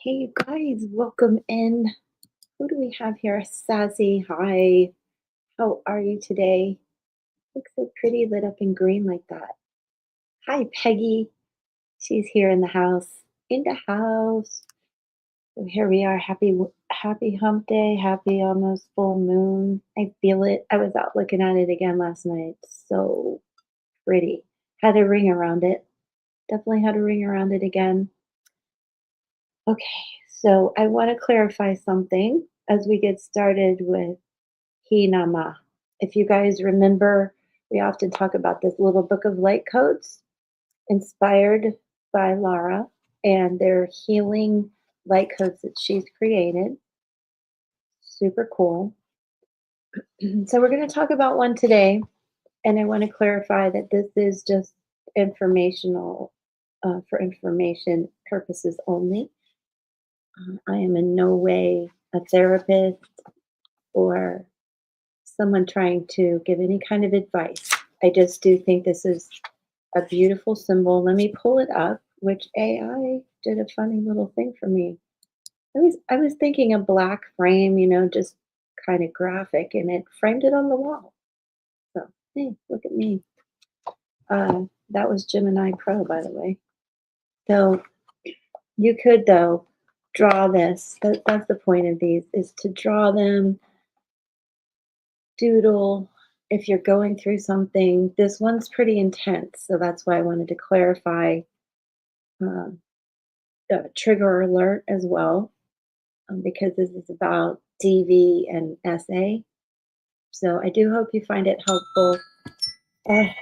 Hey, you guys, welcome in. Who do we have here? Sassy. Hi. How are you today? Looks so pretty lit up in green like that. Hi, Peggy. She's here in the house. In the house. So here we are. Happy hump day. Happy almost full moon. I feel it. I was out looking at it again last night. So pretty. Had a ring around it. Definitely had a ring around it again. Okay, so I want to clarify something as we get started with Hinama. If you guys remember, we often talk about this little book of light codes inspired by Lara, and they're healing light codes that she's created. Super cool. So, we're going to talk about one today, and I want to clarify that this is just informational for information purposes only. I am in no way a therapist or someone trying to give any kind of advice. I just do think this is a beautiful symbol. Let me pull it up, which AI did a funny little thing for me. I was thinking a black frame, just kind of graphic, and it framed it on the wall. So, hey, look at me. That was Gemini Pro, by the way. So you could though draw this. That's the point of these is to draw them, doodle. If you're going through something, this one's pretty intense, so that's why I wanted to clarify um, the trigger alert as well, because this is about DV and SA. So I do hope you find it helpful. Eh,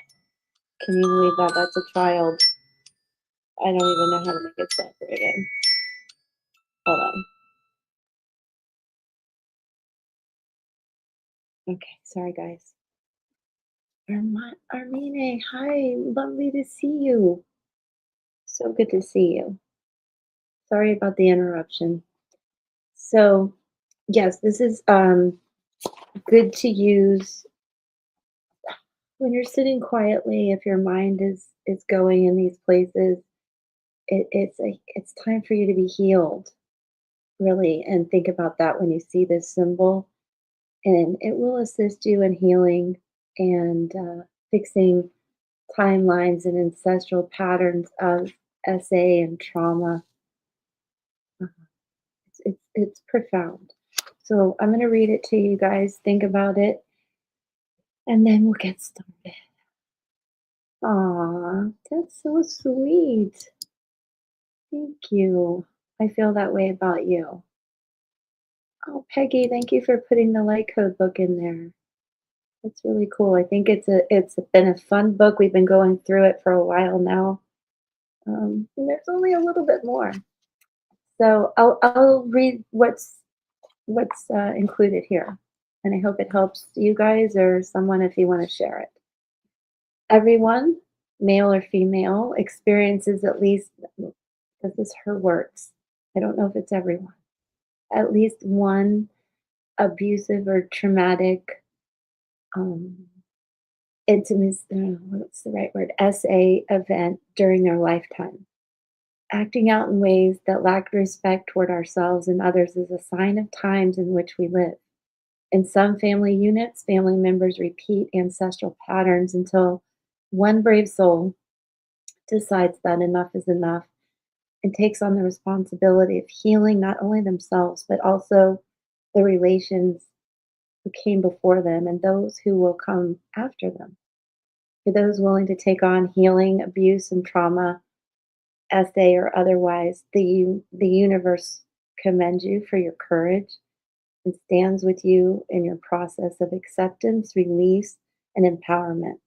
can you believe that? That's a child. I don't even know how to make it separate again. Hold on. Okay, sorry guys. Armine, hi, lovely to see you. So good to see you. Sorry about the interruption. So, yes, this is good to use when you're sitting quietly. If your mind is going in these places, it's time for you to be healed, really, and think about that when you see this symbol, and it will assist you in healing and fixing timelines and ancestral patterns of SA and trauma. Uh, it's profound. So I'm going to read it to you guys. Think about it, and then we'll get started. Aw, that's so sweet. Thank you. I feel that way about you. Oh, Peggy, thank you for putting the light code book in there. That's really cool. I think it's been a fun book. We've been going through it for a while now. And there's only a little bit more. So I'll read what's included here, and I hope it helps you guys or someone if you want to share it. Everyone, male or female, experiences at least, this is her words. I don't know if it's everyone, at least one abusive or traumatic um, intimacy, what's the right word, SA event during their lifetime. Acting out in ways that lack respect toward ourselves and others is a sign of times in which we live. In some family units, family members repeat ancestral patterns until one brave soul decides that enough is enough and takes on the responsibility of healing not only themselves, but also the relations who came before them and those who will come after them. For those willing to take on healing, abuse, and trauma, SA or otherwise, the universe commends you for your courage and stands with you in your process of acceptance, release, and empowerment.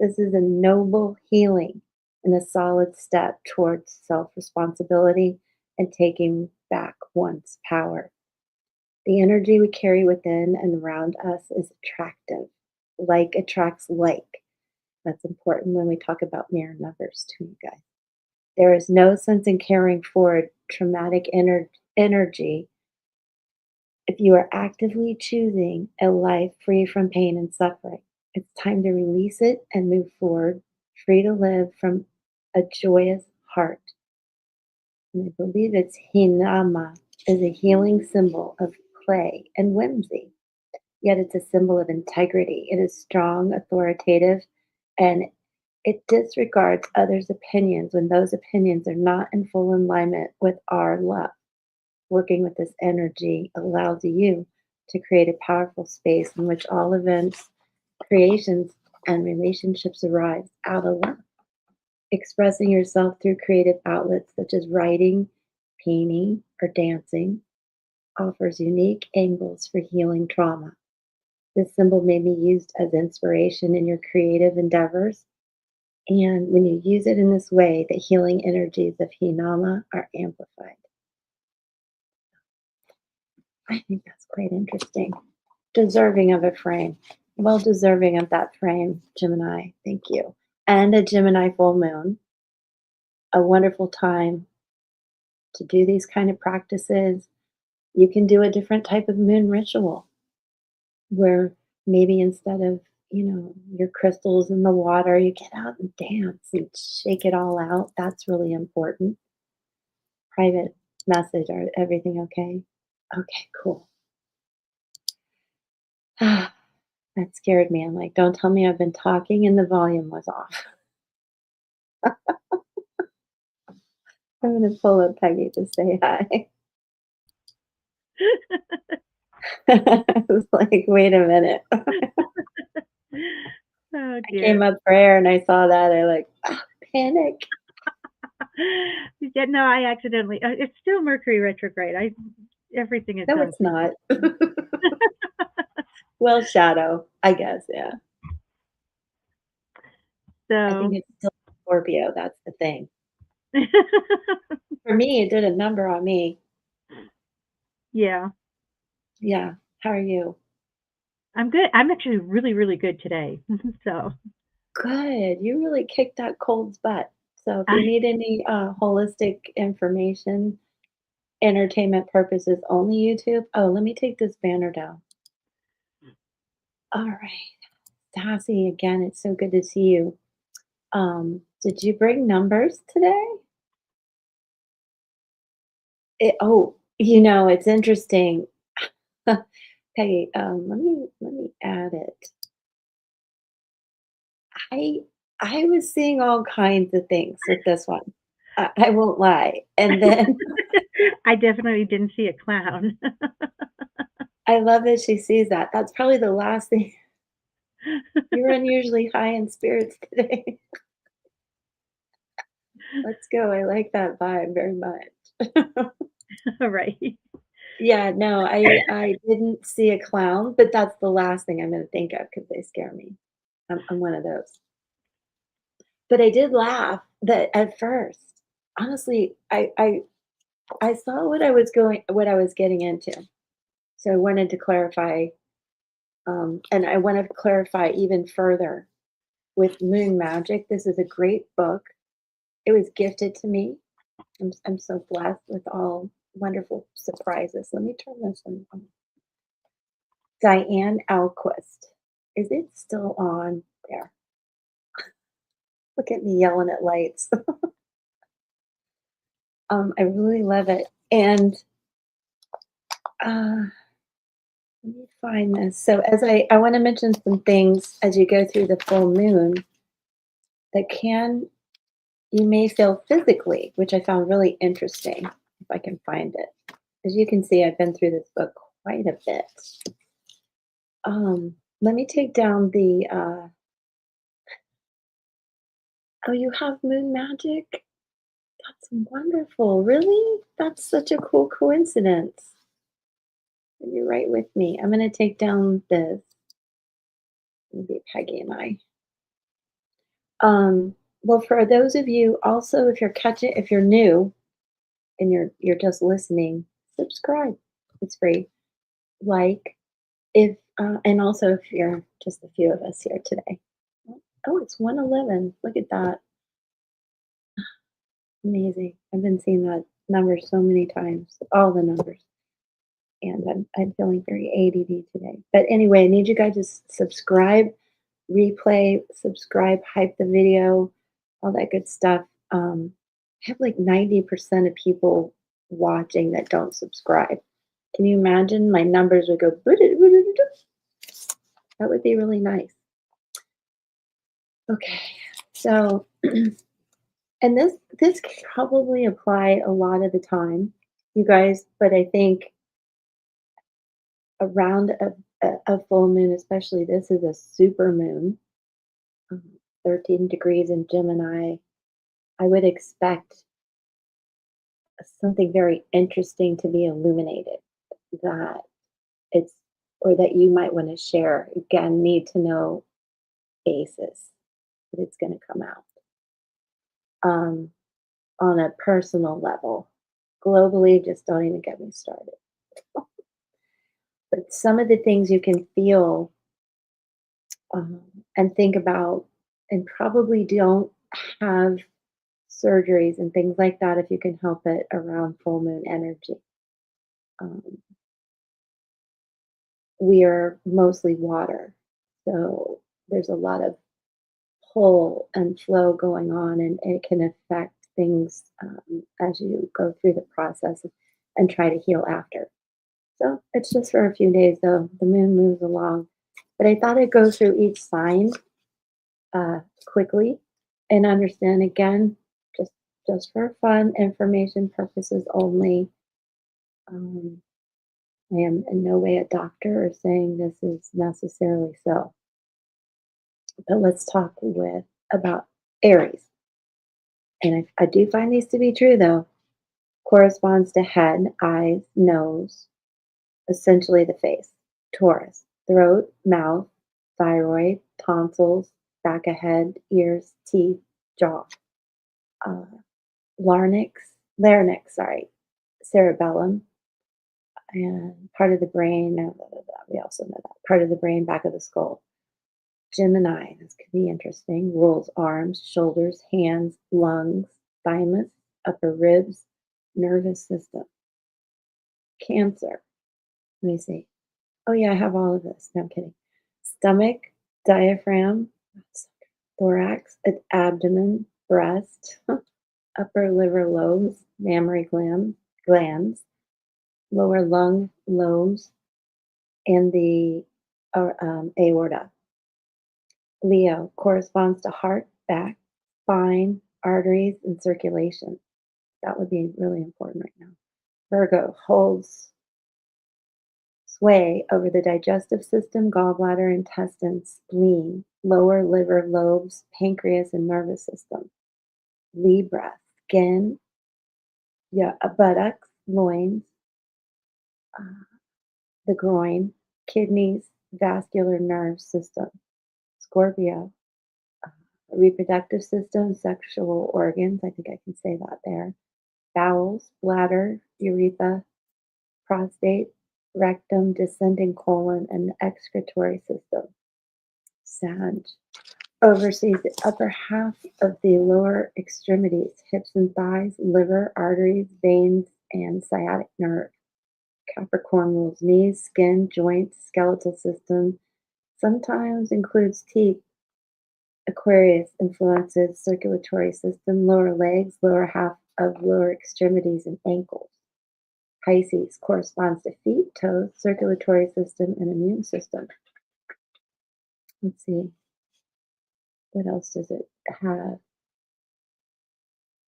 This is a noble healing and a solid step towards self responsibility and taking back one's power. The energy we carry within and around us is attractive. Like attracts like. That's important when we talk about mirror numbers, too, you guys. There is no sense in carrying forward traumatic energy if you are actively choosing a life free from pain and suffering. It's time to release it and move forward, free to live from a joyous heart. and I believe it's Hinama, is a healing symbol of play and whimsy. Yet it's a symbol of integrity. It is strong, authoritative, and it disregards others' opinions when those opinions are not in full alignment with our love. Working with this energy allows you to create a powerful space in which all events, creations, and relationships arise out of love. Expressing yourself through creative outlets such as writing, painting, or dancing offers unique angles for healing trauma. This symbol may be used as inspiration in your creative endeavors, and when you use it in this way, the healing energies of Hinama are amplified. I think that's quite interesting. Deserving of a frame. Well deserving of that frame, Gemini. Thank you. And a Gemini full moon. A wonderful time to do these kind of practices. You can do a different type of moon ritual where maybe instead of, your crystals in the water, you get out and dance and shake it all out. That's really important. Private message. Are everything okay? Okay, cool. That scared me. I'm like, don't tell me I've been talking and the volume was off. I'm going to pull up Peggy to say hi. I was like, wait a minute. Oh I came dear. up for air and I saw that. I like, panic. Yeah, no, I accidentally. It's still Mercury retrograde. Everything is No, going it's through. not. Well, shadow, I guess. Yeah. I think So, it's still Scorpio. That's the thing. For me, it did a number on me. yeah, Yeah. How are you? I'm good. I'm actually really, really good today. So, Good. You really kicked that cold's butt. So if I, you need any holistic information, entertainment purposes only YouTube. Oh, let me take this banner down. All right. Sassy again. It's so good to see you. Did you bring numbers today? It's interesting. Peggy, let me add it. I I was seeing all kinds of things with this one. I won't lie. And then I definitely didn't see a clown. I love that she sees that. That's probably the last thing. You're unusually high in spirits today. Let's go. I like that vibe very much. Right. Yeah, no, I didn't see a clown, but that's the last thing I'm gonna think of because they scare me. I'm one of those. But I did laugh that at first. Honestly, I saw what I was getting into. So I wanted to clarify, and I want to clarify even further with Moon Magic. This is a great book. It was gifted to me. I'm so blessed with all wonderful surprises. Let me turn this one on. Diane Alquist. Is it still on? There. Look at me yelling at lights. I really love it. And uh, let me find this. So as I want to mention some things as you go through the full moon that you may feel physically, which I found really interesting if I can find it. As you can see, I've been through this book quite a bit. Let me take down the oh, you have moon magic? That's wonderful. Really? That's such a cool coincidence. And you're right with me. I'm going to take down this. Maybe Peggy and I. Well, for those of you also, if you're new and you're just listening, subscribe. It's free. Like, if and also if you're just a few of us here today. Oh, it's 111. Look at that. Amazing. I've been seeing that number so many times, all the numbers. And I'm feeling very ADD today. But anyway, I need you guys to subscribe, replay, subscribe, hype the video, all that good stuff. I have like 90% of people watching that don't subscribe. Can you imagine my numbers would go, that would be really nice. Okay. So, and this could probably apply a lot of the time, you guys, but I think around a full moon, especially this is a super moon, um, 13 degrees in Gemini. I would expect something very interesting to be illuminated that it's or that you might want to share. Again, need to know basis that it's going to come out um, on a personal level. Globally, just don't even get me started. But some of the things you can feel um, and think about, and probably don't have surgeries and things like that if you can help it around full moon energy. Um, we are mostly water, so there's a lot of pull and flow going on, and it can affect things as you go through the process and try to heal after. So it's just for a few days, though. The moon moves along. But I thought I'd go through each sign quickly and understand again, just just for fun, information purposes only. Um, I am in no way a doctor or saying this is necessarily so. But let's talk with about Aries. And I do find these to be true, though. Corresponds to head, eyes, nose, essentially the face. Taurus, throat, mouth, thyroid, tonsils, back of head, ears, teeth, jaw. Uh, larynx, sorry, cerebellum, and part of the brain. We also know that part of the brain, back of the skull. Gemini, this could be interesting. Rules arms, shoulders, hands, lungs, thymus, upper ribs, nervous system. Cancer. Let me see. Oh, yeah, I have all of this. No, I'm kidding. Stomach, diaphragm, thorax, abdomen, breast, upper liver lobes, mammary glands, lower lung lobes, and the aorta. Leo corresponds to heart, back, spine, arteries, and circulation. That would be really important right now. Virgo holds sway over the digestive system, gallbladder, intestines, spleen, lower liver lobes, pancreas, and nervous system. Libra, skin, yeah, buttocks, loins, uh, the groin, kidneys, vascular nerve system. Scorpio, uh, reproductive system, sexual organs. I think I can say that there. Bowels, bladder, urethra, prostate, rectum, descending colon, and the excretory system. Sag oversees the upper half of the lower extremities, hips and thighs, liver, arteries, veins, and sciatic nerve. Capricorn rules knees, skin, joints, skeletal system, sometimes includes teeth. Aquarius influences circulatory system, lower legs, lower half of lower extremities, and ankles. Pisces corresponds to feet, toes, circulatory system, and immune system. Let's see, what else does it have?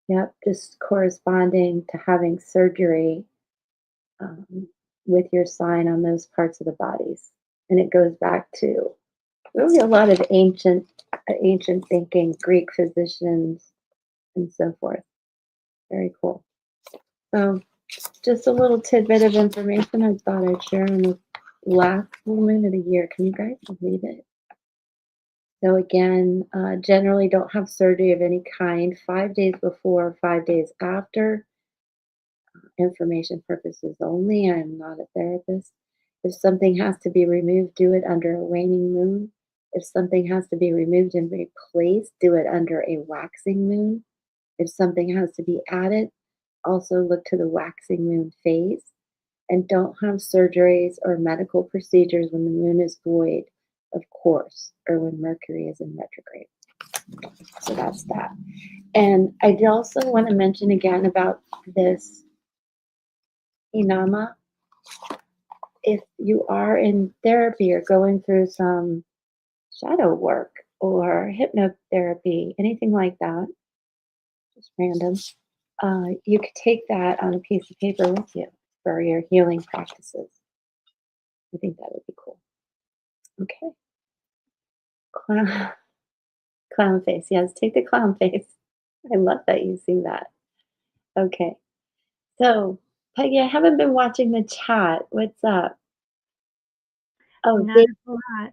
Yep, just corresponding to having surgery um, with your sign on those parts of the bodies. And it goes back to really a lot of ancient thinking, Greek physicians, and so forth. Very cool. So, just a little tidbit of information I thought I'd share on the last full moon of the year. Can you guys believe it? So again, generally don't have surgery of any kind 5 days before, 5 days after. Information purposes only. I am not a therapist. If something has to be removed, do it under a waning moon. If something has to be removed and replaced, do it under a waxing moon. If something has to be added, also look to the waxing moon phase. And don't have surgeries or medical procedures when the moon is void, of course, or when Mercury is in retrograde. So that's that. And I did also want to mention again about this inama. If you are in therapy or going through some shadow work or hypnotherapy, anything like that, just random, you could take that on a piece of paper with you for your healing practices. I think that would be cool. Okay. Clown, clown face. Yes, take the clown face. I love that you see that. Okay. So, Peggy, I haven't been watching the chat. What's up? Oh, Not Dave. a whole lot.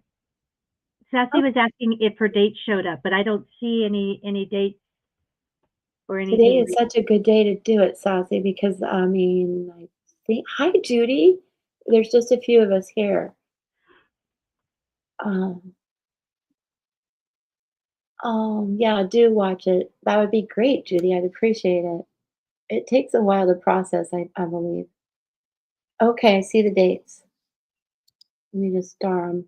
Sassy was asking if her dates showed up, but I don't see any dates or Today anything is such a good day to do it, Saucy, because I mean, I think, hi, Judy. There's just a few of us here. Um, yeah, do watch it. That would be great, Judy. I'd appreciate it. It takes a while to process, I believe. Okay, I see the dates. Let me just star them.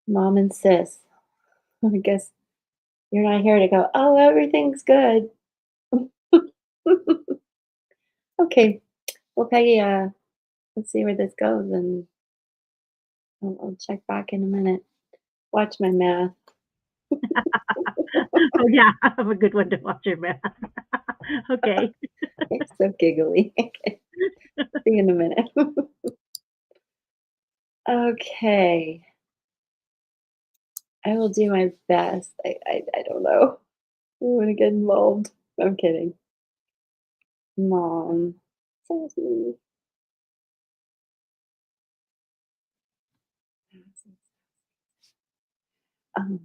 Mom and sis. I guess you're not here to go, oh, everything's good. Okay. Well, Peggy, let's see where this goes, and I'll check back in a minute. Watch my math. Oh, yeah, I'm a good one to watch your math. Okay. You're so giggly. Okay. See you in a minute. Okay. I will do my best. I don't know. I want to get involved. I'm kidding. Mom. Sassy. Um,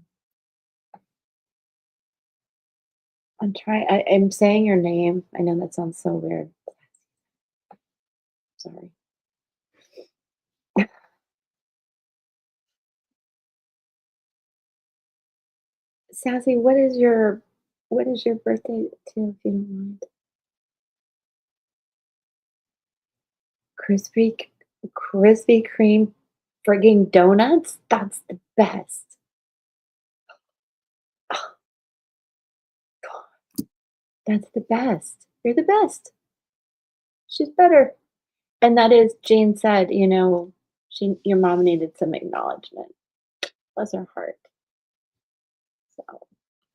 I'm trying. I'm saying your name. I know that sounds so weird. Sorry. Sassy, what is your birthday too, if you don't mind? Crispy Krispy Kreme frigging donuts? That's the best. Oh, God, that's the best. You're the best. She's better. And that is Jane said, your mom needed some acknowledgement. Bless her heart. So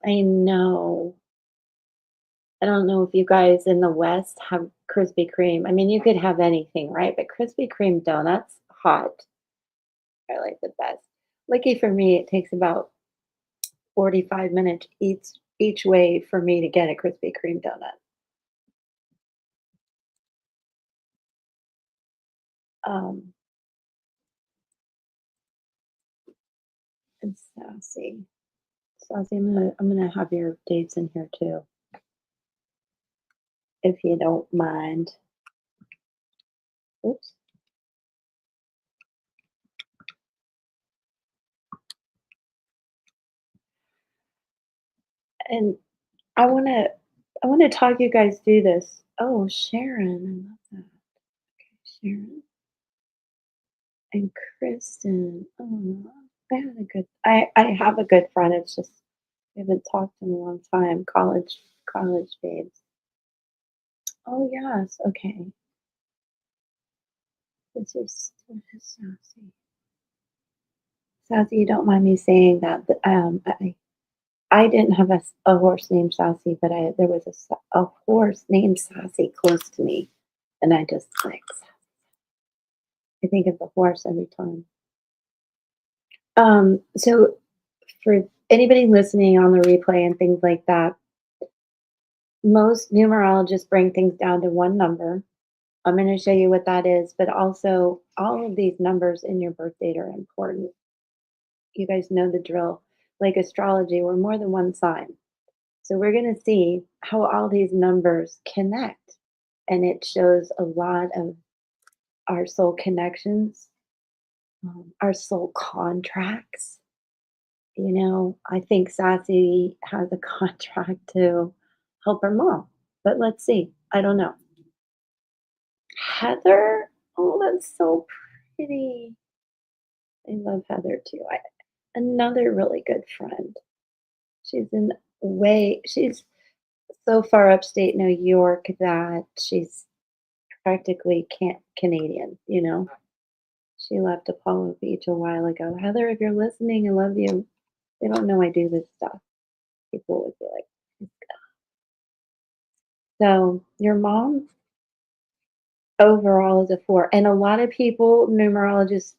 I know. I don't know if you guys in the West have Krispy Kreme. I mean, you could have anything, right? But Krispy Kreme donuts, hot, are like the best. Lucky for me, it takes about 45 minutes each way for me to get a Krispy Kreme donut. Um, and Sassy. Sassy, I'm gonna have your dates in here too, if you don't mind. Oops. And I wanna talk you guys through this. Oh, Sharon, I love that. Okay, Sharon and Kristen. Oh, I have a good friend. It's just we haven't talked in a long time. College babes. Oh yes, okay. This is Sassy. Sassy, you don't mind me saying that, but I didn't have a horse named Sassy, but there was a horse named Sassy close to me, and I just like I think of the horse every time. So for anybody listening on the replay and things like that, most numerologists bring things down to one number. I'm going to show you what that is, but also all of these numbers in your birth date are important. You guys know the drill. Like astrology, we're more than one sign. So we're going to see how all these numbers connect. And it shows a lot of our soul connections, our soul contracts. I think Sassy has a contract to help her mom, but let's see. I don't know. Heather? Oh, that's so pretty. I love Heather too. Another really good friend. She's so far upstate New York that she's practically Canadian, you know? She left Apollo Beach a while ago. Heather, if you're listening, I love you. They don't know I do this stuff. People would be like, so your mom overall is a 4. And a lot of people, numerologists,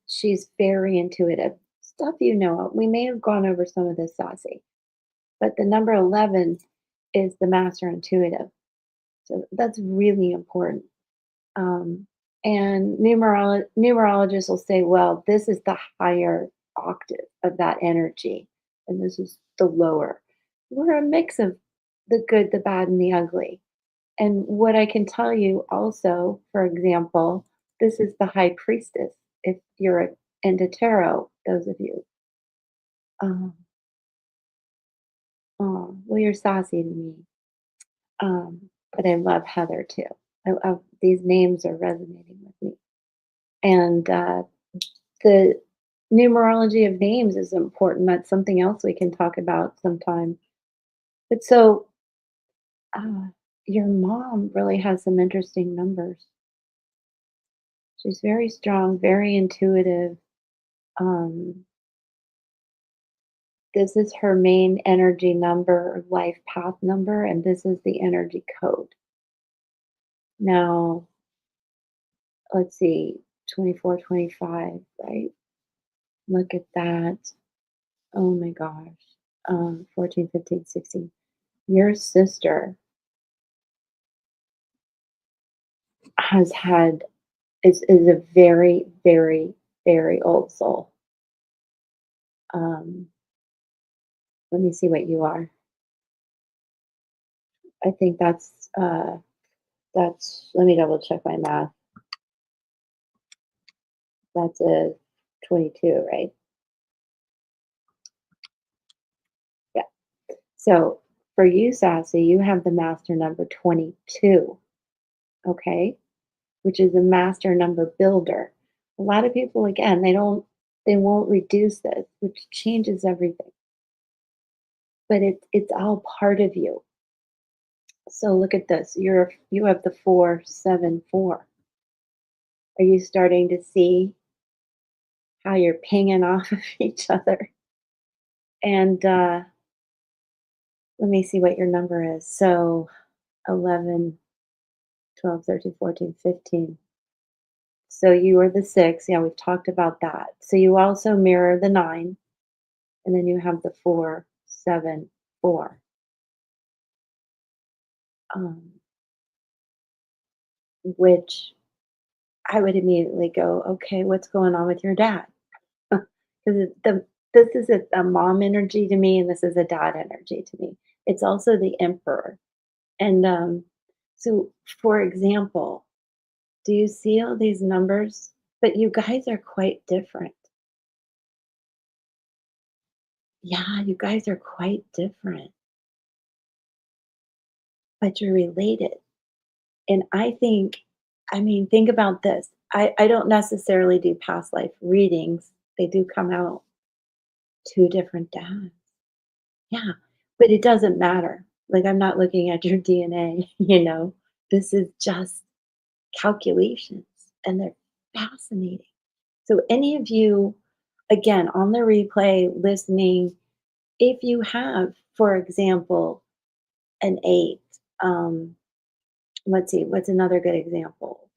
she's very intuitive. Stuff you know. We may have gone over some of this, Saucy, but the number 11 is the master intuitive. So that's really important. Um, and numerologists will say, well, this is the higher octave of that energy, and this is the lower. We're a mix of the good, the bad, and the ugly. And what I can tell you also, for example, this is the high priestess. If you're into tarot, those of you, um, oh, well, you're saucy to me. But I love Heather too. These names are resonating with me. And the numerology of names is important. That's something else we can talk about sometime. But so uh, your mom really has some interesting numbers. She's very strong, very intuitive. Um, this is her main energy number, life path number, and this is the energy code. Now, let's see, 24, 25, right? Look at that. Oh my gosh. 14, 15, 16. Your sister has had is a very, very, very old soul. Um, let me see what you are. I think that's let me double check my math. That's a 22, right? Yeah. So for you, Sassy, you have the master number 22, okay? Which is a master number builder. A lot of people, again, they won't reduce this, which changes everything. But it's all part of you. So look at this. You have the 474. Are you starting to see how you're pinging off of each other? And let me see what your number is. So 11, 12, 13, 14, 15. So you are the 6. Yeah, we've talked about that. So you also mirror the 9, and then you have the 474. Um, which I would immediately go, okay, what's going on with your dad? Because this is a mom energy to me, and this is a dad energy to me. It's also the emperor. And so, for example, do you see all these numbers? But you guys are quite different. Yeah, you guys are quite different, but you're related. And I mean, think about this. I don't necessarily do past life readings. They do come out two different dads. Yeah, but it doesn't matter. Like, I'm not looking at your DNA, you know? This is just calculations, and they're fascinating. So, any of you, again, on the replay listening, if you have, for example, an 8, um, let's see, what's another good example?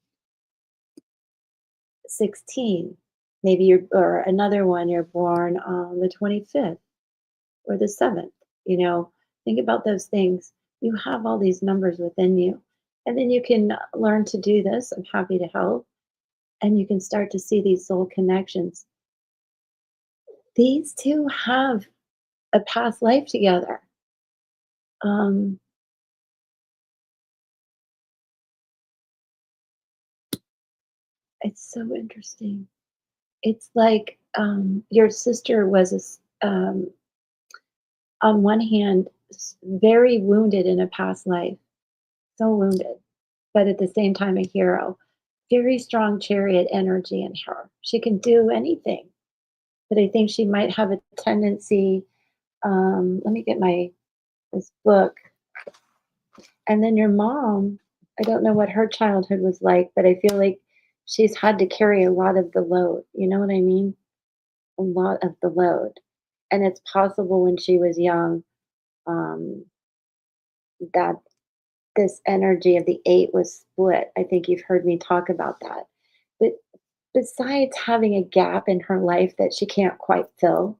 16. Maybe or another one, you're born on the 25th or the 7th, you know, think about those things. You have all these numbers within you. And then you can learn to do this. I'm happy to help. And you can start to see these soul connections. These two have a past life together. Um, it's so interesting. It's like your sister was, on one hand, very wounded in a past life, so wounded, but at the same time, a hero. Very strong chariot energy in her. She can do anything. but I think she might have a tendency. Let me get my this book. And then your mom, I don't know what her childhood was like, but I feel like she's had to carry a lot of the load. You know what I mean? A lot of the load. And it's possible when she was young, um, that this energy of the eight was split. I think you've heard me talk about that. But besides having a gap in her life that she can't quite fill,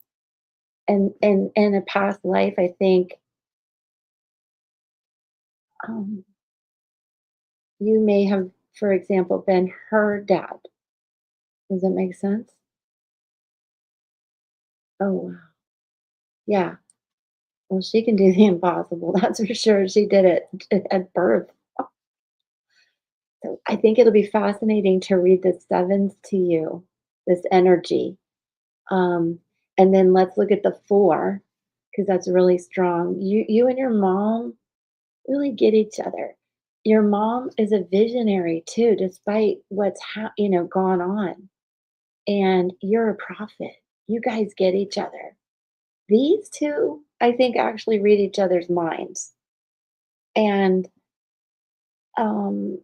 and in a past life, I think um, you may have, for example, been her dad. Does that make sense? Oh, wow. Yeah. Well, she can do the impossible. That's for sure. She did it at birth. So I think it'll be fascinating to read the sevens to you, this energy. Um, and then let's look at the four, because that's really strong. You and your mom really get each other. Your mom is a visionary too, despite what's gone on. And you're a prophet. You guys get each other. These two, I think, actually read each other's minds. And um,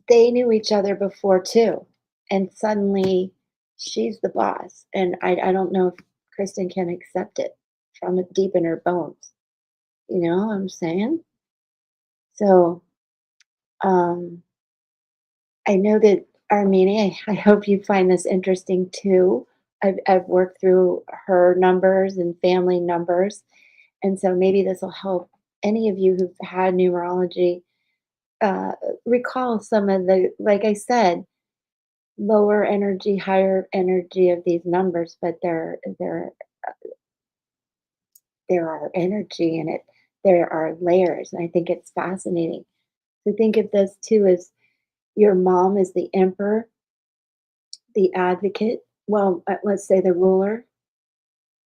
they knew each other before too. And suddenly she's the boss. And I don't know if Kristen can accept it from deep in her bones. You know what I'm saying? So um, I know that Armenia, I hope you find this interesting too. I've worked through her numbers and family numbers. And so maybe this will help any of you who've had numerology uh, recall some of the, like I said, lower energy, higher energy of these numbers, but there are energy in it. There are layers, and I think it's fascinating. So think of this too as your mom is the emperor, the advocate. Well, let's say the ruler,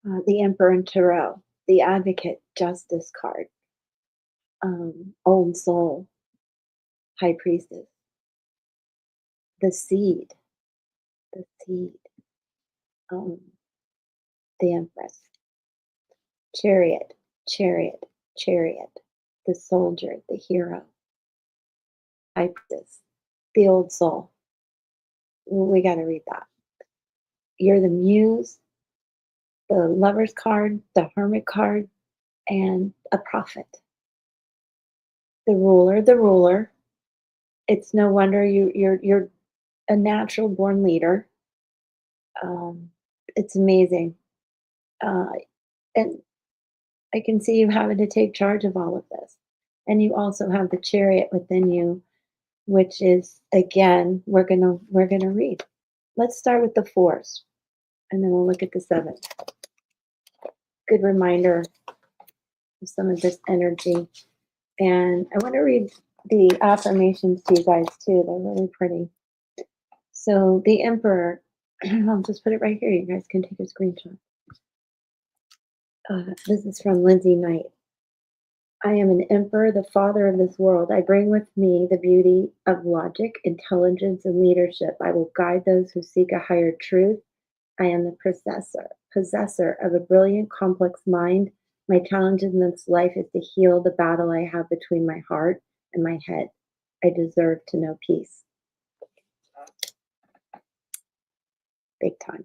the emperor in tarot, the advocate, justice card, old soul, high priestess, the seed, the seed, um, the empress, chariot, chariot, chariot, the soldier, the hero, high priestess, the old soul. We got to read that. You're the muse, the lover's card, the hermit card, and a prophet. The ruler, the ruler. It's no wonder you're a natural born leader. Um, it's amazing, uh, and I can see you having to take charge of all of this. And you also have the chariot within you, which is again we're gonna read. Let's start with the fours, and then we'll look at the seven. Good reminder of some of this energy. And I want to read the affirmations to you guys too. They're really pretty. So the emperor, I'll just put it right here. You guys can take a screenshot. This is from Lindsay Knight. I am an emperor, the father of this world. I bring with me the beauty of logic, intelligence, and leadership. I will guide those who seek a higher truth. I am the possessor of a brilliant, complex mind. My challenge in this life is to heal the battle I have between my heart and my head. I deserve to know peace. Big time.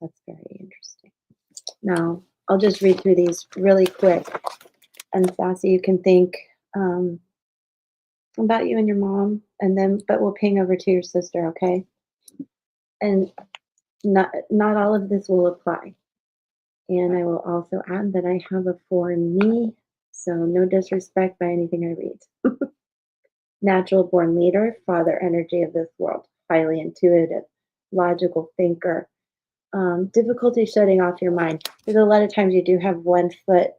That's very interesting. Now, I'll just read through these really quick. And Sassy, you can think about you and your mom, and then, but we'll ping over to your sister, okay? And not all of this will apply. And I will also add that I have a 4 in me, so no disrespect by anything I read. Natural born leader, father energy of this world, highly intuitive, logical thinker, difficulty shutting off your mind. Because a lot of times you do have one foot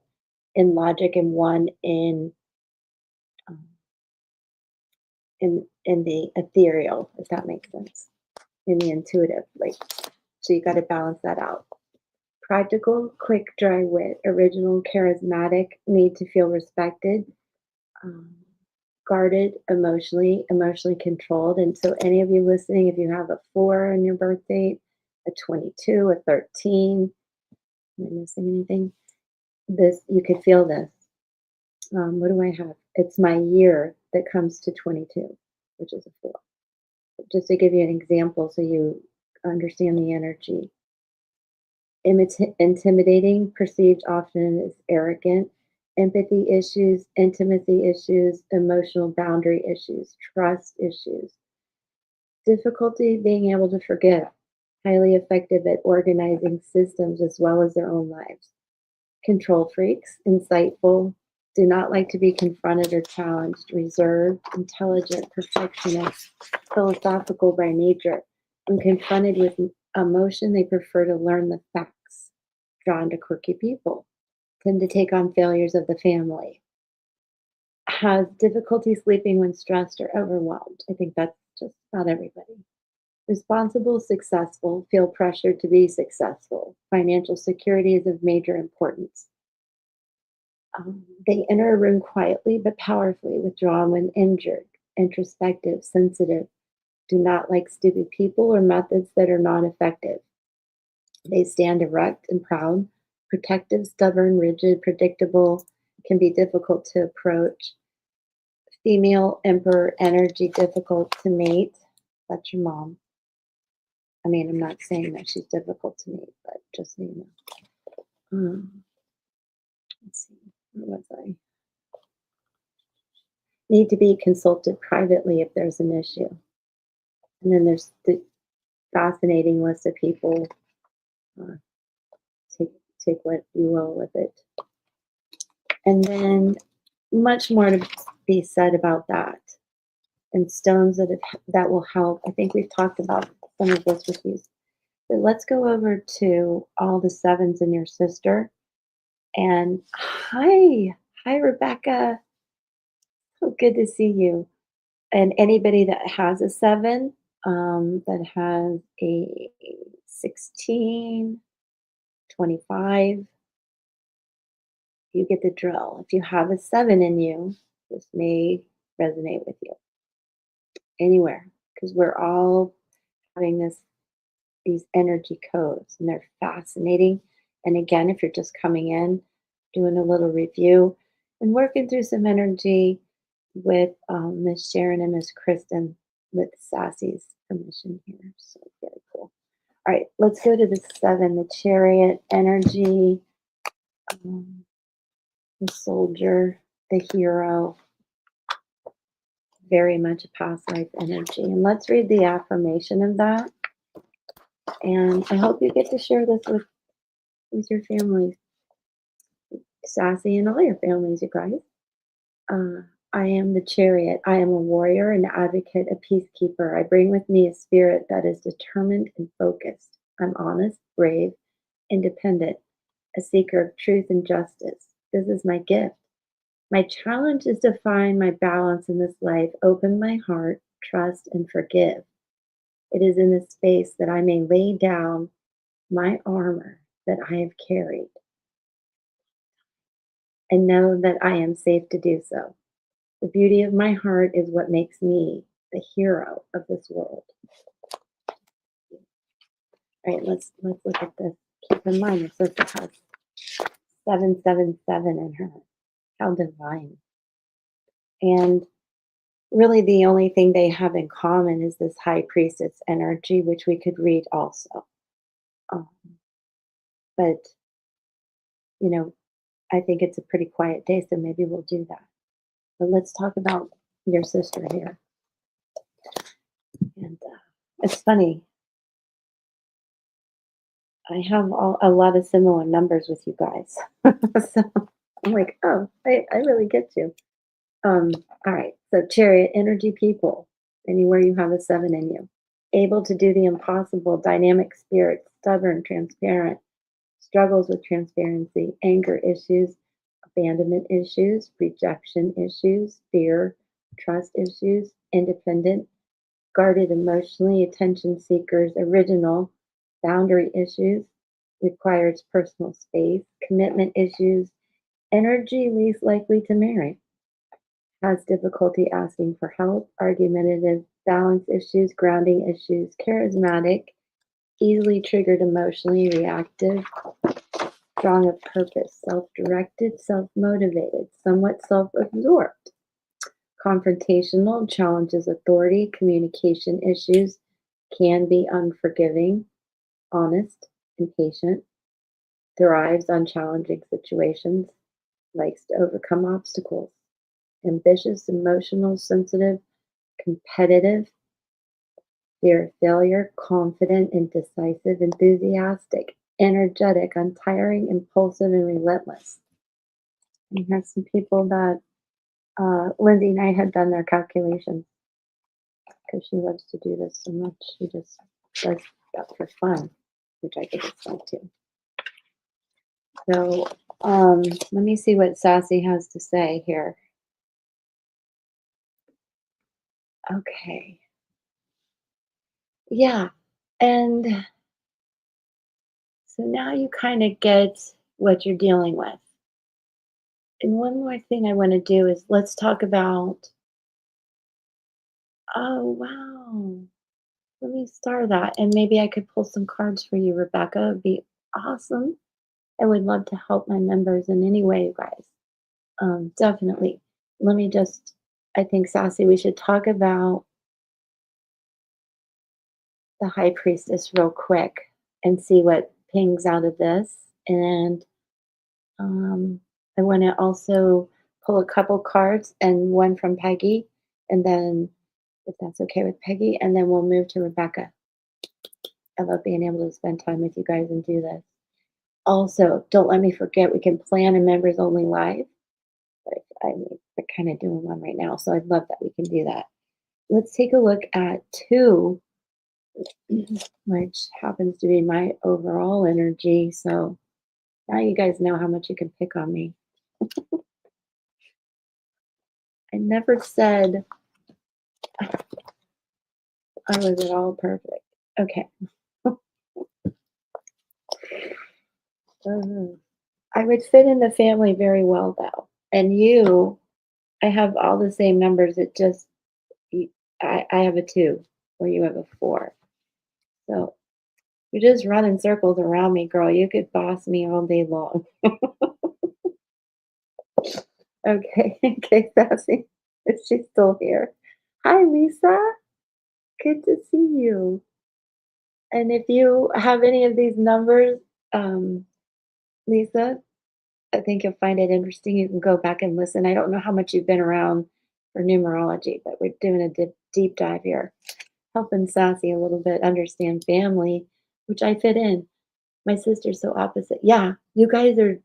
in logic and one um, in the ethereal, if that makes sense, in the intuitive. Like, so you got to balance that out. Practical, quick, dry wit, original, charismatic, made to feel respected, um, guarded, emotionally controlled. And so, any of you listening, if you have a 4 in your birth date, a 22, a 13. Am I missing anything? This, you could feel this. What do I have? It's my year that comes to 22, which is a 4. Just to give you an example so you understand the energy. Intimidating, perceived often as arrogant, empathy issues, intimacy issues, emotional boundary issues, trust issues, difficulty being able to forgive, highly effective at organizing systems as well as their own lives, control freaks, insightful, do not like to be confronted or challenged, reserved, intelligent, perfectionist, philosophical by nature. When confronted with emotion, they prefer to learn the facts, drawn to quirky people, tend to take on failures of the family, has difficulty sleeping when stressed or overwhelmed. I think that's just about everybody. Responsible, successful, feel pressured to be successful. Financial security is of major importance. They enter a room quietly but powerfully, withdrawn when injured, introspective, sensitive, do not like stupid people or methods that are non effective. They stand erect and proud, protective, stubborn, rigid, predictable, can be difficult to approach. Female emperor energy, difficult to mate. That's your mom. I mean, I'm not saying that she's difficult to mate, but just so you know. Let's see, where was I? Need to be consulted privately if there's an issue. And then there's the fascinating list of people. Uh, take take what you will with it. And then much more to be said about that. And stones that will help. I think we've talked about some of this with you. But let's go over to all the sevens in your sister. And hi, Rebecca. So good to see you. And anybody that has a 7, that has a 16, 25, you get the drill. If you have a 7 in you, this may resonate with you anywhere because we're all having these energy codes and they're fascinating. And again, if you're just coming in, doing a little review and working through some energy with Miss Sharon and Miss Kristen with Sassy's permission here. So very cool. All right, let's go to the 7, the chariot energy, the soldier, the hero, very much a past life energy. And let's read the affirmation of that. And I hope you get to share this with your families, Sassy and all your families, you guys. Uh, I am the chariot. I am a warrior, an advocate, a peacekeeper. I bring with me a spirit that is determined and focused. I'm honest, brave, independent, a seeker of truth and justice. This is my gift. My challenge is to find my balance in this life, open my heart, trust, and forgive. It is in this space that I may lay down my armor that I have carried and know that I am safe to do so. The beauty of my heart is what makes me the hero of this world. All right, let's look at this. Keep in mind, your sister has 777 in her. How divine. And really, the only thing they have in common is this high priestess energy, which we could read also. Um, but, you know, I think it's a pretty quiet day, so maybe we'll do that. But let's talk about your sister here. And it's funny. I have a lot of similar numbers with you guys. So I'm like, oh, I really get you. All right. So chariot energy people, anywhere you have a 7 in you, able to do the impossible, dynamic spirit, stubborn, transparent, struggles with transparency, anger issues, abandonment issues, rejection issues, fear, trust issues, independent, guarded emotionally, attention seekers, original, boundary issues, requires personal space, commitment issues, energy least likely to marry, has difficulty asking for help, argumentative, balance issues, grounding issues, charismatic, easily triggered, emotionally reactive, strong of purpose, self-directed, self-motivated, somewhat self-absorbed, confrontational, challenges authority, communication issues, can be unforgiving, honest, impatient, thrives on challenging situations, likes to overcome obstacles, ambitious, emotional, sensitive, competitive, fear of failure, confident, indecisive, enthusiastic, energetic, untiring, impulsive, and relentless. And here's some people that Lindsay and I had done their calculations because she loves to do this so much. She just does that for fun, which I think is fun too. So let me see what Sassy has to say here. Okay. Yeah. And so now you kind of get what you're dealing with. And one more thing I want to do is let's talk about, oh, wow. Let me start that. And maybe I could pull some cards for you, Rebecca. It would be awesome. I would love to help my members in any way, you guys. Definitely. Let me just, I think, Sassy, we should talk about the high priestess real quick and see what pings out of this. And I want to also pull a couple cards and one from Peggy, and then if that's okay with Peggy, and then we'll move to Rebecca. I love being able to spend time with you guys and do this. Also, don't let me forget we can plan a members only live. Like we're kind of doing one right now, so I'd love that we can do that. Let's take a look at two, which happens to be my overall energy. So now you guys know how much you can pick on me. I never said I was at all perfect. Okay. I would fit in the family very well, though. And you, I have all the same numbers. It just, I have a two, where you have a four. So you're just running circles around me, girl. You could boss me all day long. Okay. Okay, Sassy. Is she still here? Hi, Lisa. Good to see you. And if you have any of these numbers, um, Lisa, I think you'll find it interesting. You can go back and listen. I don't know how much you've been around for numerology, but we're doing a deep dive here, helping Sassy a little bit understand family, which I fit in. My sister's so opposite. Yeah, you guys are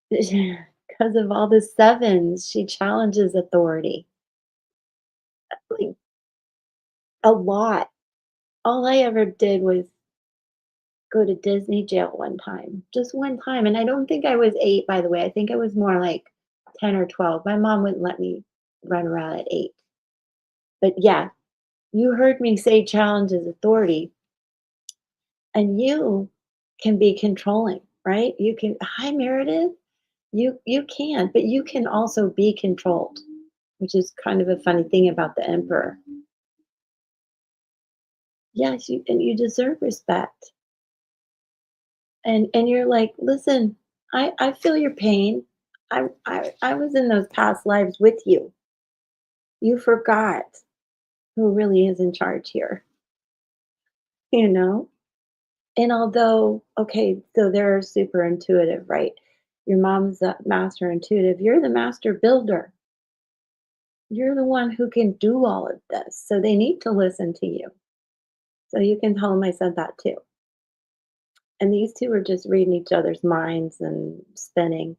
because of all the sevens. She challenges authority like a lot. All I ever did was go to Disney jail one time, just one time. And I don't think I was 8, by the way. I think I was more like 10 or 12. My mom wouldn't let me run around at 8. But yeah, you heard me say challenges authority, and you can be controlling, right? You can, hi Meredith, you can, but you can also be controlled, which is kind of a funny thing about the emperor. Yes, and you deserve respect. And you're like, listen, I feel your pain. I was in those past lives with you. You forgot who really is in charge here, you know? And although, okay, so they're super intuitive, right? Your mom's a master intuitive. You're the master builder. You're the one who can do all of this. So they need to listen to you. So you can tell them I said that too. And these two are just reading each other's minds and spinning.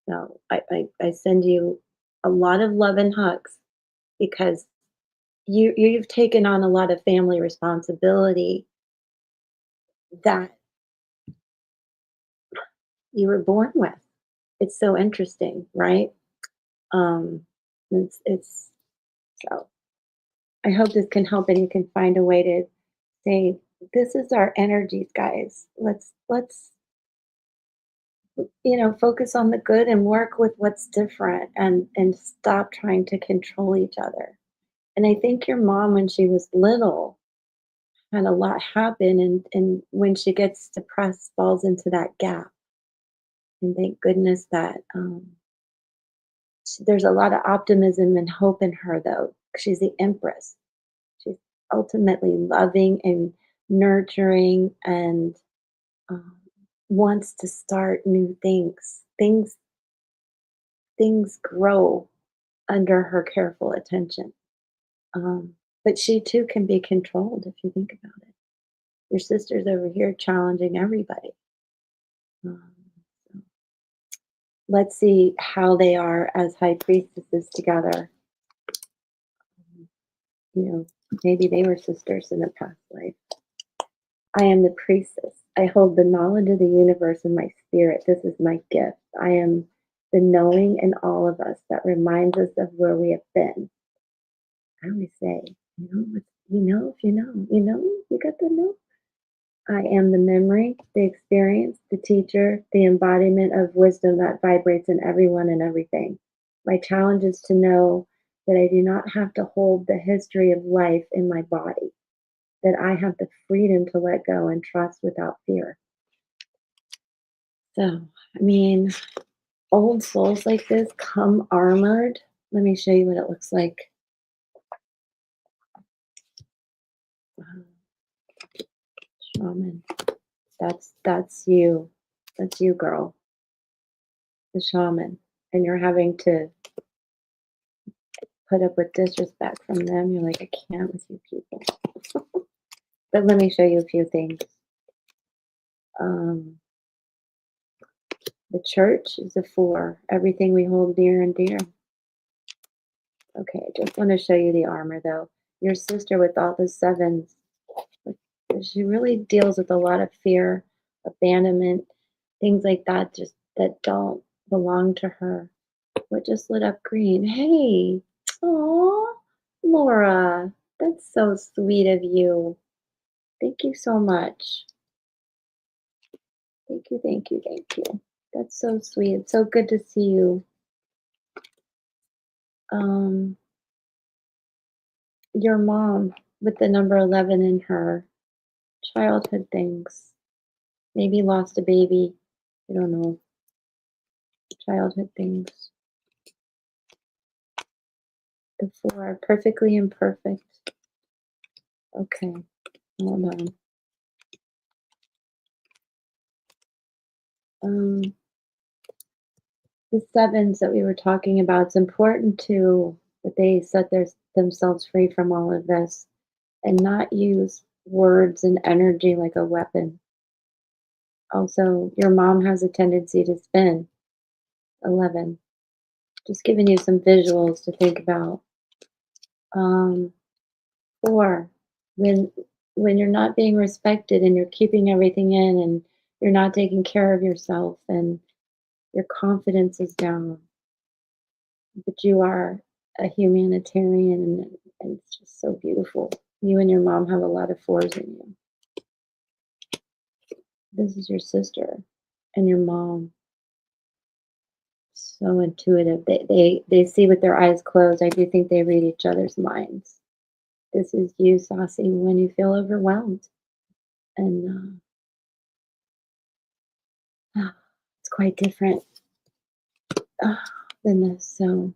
So I send you a lot of love and hugs because you've taken on a lot of family responsibility that you were born with. It's so interesting, right? Um, it's so I hope this can help and you can find a way to say this is our energies, guys. Let's focus on the good and work with what's different and stop trying to control each other. And I think your mom when she was little had a lot happen, and when she gets depressed, falls into that gap. And thank goodness that there's a lot of optimism and hope in her, though. She's the Empress. She's ultimately loving and nurturing and um, wants to start new things. Things grow under her careful attention. But she too can be controlled if you think about it. Your sister's over here challenging everybody. Um, so let's see how they are as high priestesses together. You know, maybe they were sisters in a past life. I am the priestess. I hold the knowledge of the universe in my spirit. This is my gift. I am the knowing in all of us that reminds us of where we have been. I always say, if you got the know. I am the memory, the experience, the teacher, the embodiment of wisdom that vibrates in everyone and everything. My challenge is to know that I do not have to hold the history of life in my body, that I have the freedom to let go and trust without fear. So, I mean, old souls like this come armored. Let me show you what it looks like. Wow, shaman. That's you. That's you, girl. The shaman. And you're having to put up with disrespect from them. You're like, I can't with you people. But let me show you a few things. Um, the church is a four. Everything we hold near and dear. Okay, I just want to show you the armor though. Your sister with all the sevens, she really deals with a lot of fear, abandonment, things like that, just that don't belong to her. What just lit up green? Hey, oh, Laura, that's so sweet of you. Thank you so much. Thank you, thank you, thank you. That's so sweet. It's so good to see you. Um, your mom with the number 11 in her childhood things. Maybe lost a baby. I don't know. Childhood things. The four, perfectly imperfect. Okay, hold on. Um, the sevens that we were talking about, it's important to that they set themselves free from all of this and not use words and energy like a weapon. Also, your mom has a tendency to spin. 11. Just giving you some visuals to think about. Um, 4. When when you're not being respected and you're keeping everything in and you're not taking care of yourself and your confidence is down, but you are a humanitarian and it's just so beautiful. You and your mom have a lot of fours in you. This is your sister and your mom. So intuitive. They see with their eyes closed. I do think they read each other's minds. This is you, Saucy, when you feel overwhelmed. And it's quite different uh, than this. So,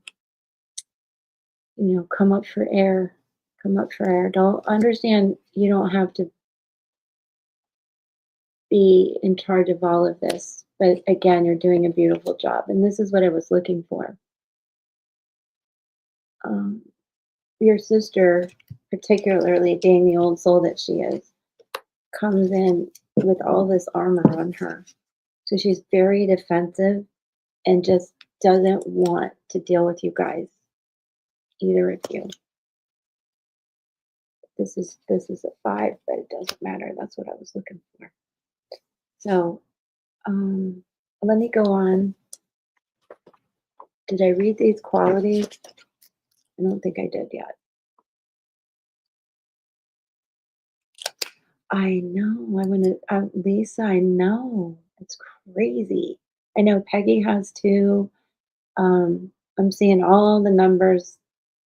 come up for air. Come up for air. Don't understand you don't have to be in charge of all of this. But again, you're doing a beautiful job. And this is what I was looking for. Um, your sister, particularly being the old soul that she is, comes in with all this armor on her. So she's very defensive and just doesn't want to deal with you guys, either of you. This is a 5, but it doesn't matter. That's what I was looking for. So let me go on. Did I read these qualities? I don't think I did yet. I know. I want to, Lisa. I know. It's crazy. I know Peggy has too. I'm seeing all the numbers,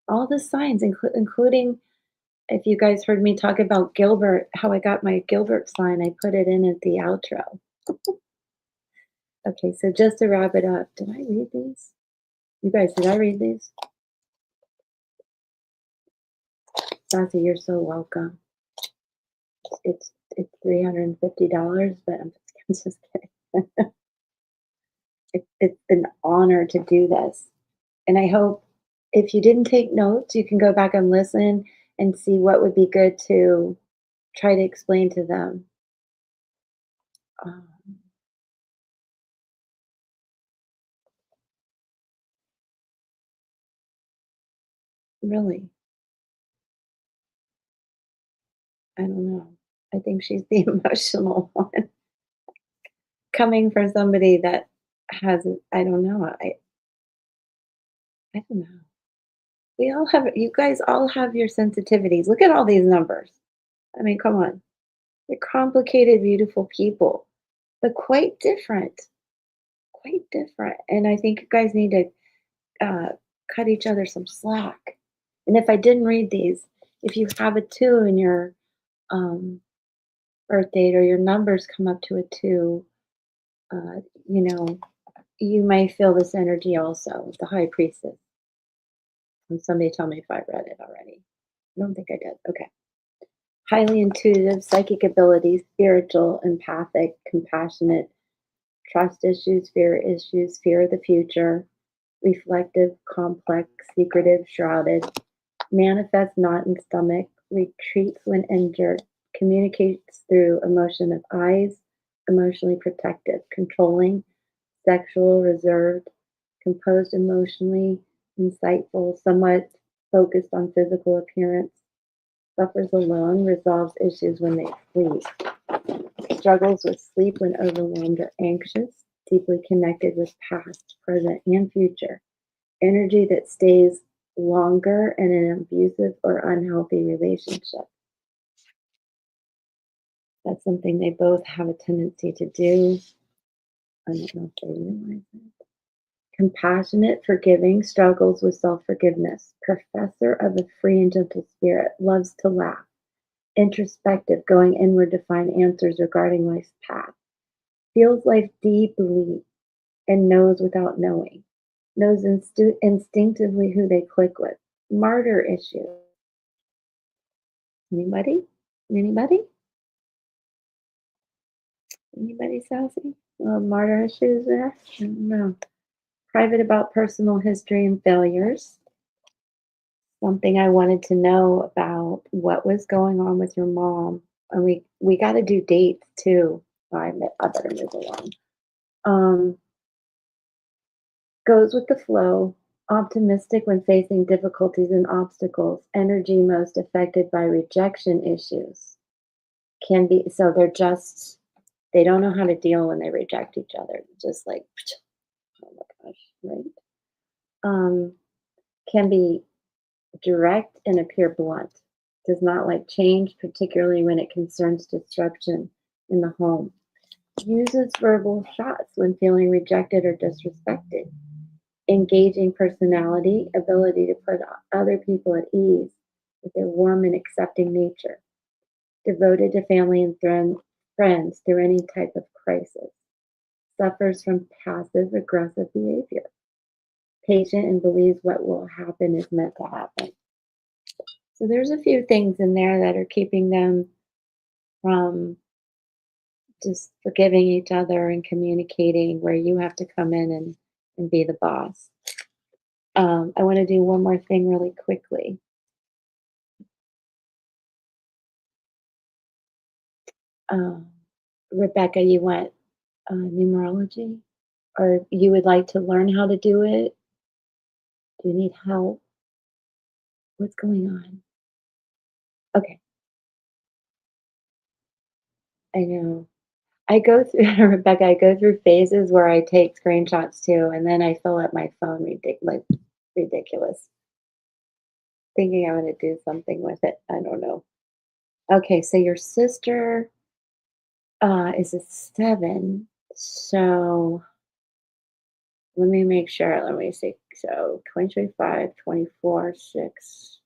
all the signs, including If you guys heard me talk about Gilbert, how I got my Gilbert sign, I put it in at the outro. Okay, so just to wrap it up, did I read these? You guys, did I read these? Sassy, you're so welcome. It's $350, but I'm just kidding. It's an honor to do this. And I hope if you didn't take notes, you can go back and listen and see what would be good to try to explain to them. Um, really, I don't know. I think she's the emotional one coming from somebody that has, I don't know. I don't know. We all have, you guys all have your sensitivities. Look at all these numbers. I mean, come on. They're complicated, beautiful people, but quite different. Quite different. And I think you guys need to cut each other some slack. And if I didn't read these, if you have a two in your um, birth date or your numbers come up to a two, uh, you know, you may feel this energy also, the high priestess. And somebody tell me if I read it already. I don't think I did. Okay. Highly intuitive, psychic abilities, spiritual, empathic, compassionate, trust issues, fear of the future, reflective, complex, secretive, shrouded, manifests not in stomach, retreats when injured, communicates through emotion of eyes, emotionally protective, controlling, sexual, reserved, composed emotionally, insightful, somewhat focused on physical appearance, suffers alone, resolves issues when they sleep, struggles with sleep when overwhelmed or anxious, deeply connected with past, present, and future, energy that stays longer in an abusive or unhealthy relationship. That's something they both have a tendency to do. I don't know if they realize it. Compassionate, forgiving, struggles with self forgiveness. Professor of a free and gentle spirit, loves to laugh. Introspective, going inward to find answers regarding life's path. Feels life deeply and knows without knowing. Knows instinctively who they click with. Martyr issue. Anybody? Anybody? Anybody sassy? Martyr issues there? I don't know. Private about personal history and failures. Something I wanted to know about what was going on with your mom. And we got to do dates too. I better move along. Um, Goes with the flow. Optimistic when facing difficulties and obstacles. Energy most affected by rejection issues. Can be so they don't know how to deal when they reject each other. Just like oh my gosh, right? Um, can be direct and appear blunt. Does not like change, particularly when it concerns disruption in the home. Uses verbal shots when feeling rejected or disrespected. Engaging personality, ability to put other people at ease with their warm and accepting nature. Devoted to family and friends through any type of crisis. Suffers from passive aggressive behavior. Patient and believes what will happen is meant to happen. So there's a few things in there that are keeping them from just forgiving each other and communicating where you have to come in and be the boss. I want to do one more thing really quickly. Um, Rebecca, you want numerology? Or you would like to learn how to do it? Do you need help? What's going on? Okay, I know. I go through Rebecca, I go through phases where I take screenshots too, and then I fill up my phone ridiculous, thinking I'm gonna do something with it. I don't know. Okay, so your sister is a 7. So let me make sure. Let me see. So 2025, 24, 6,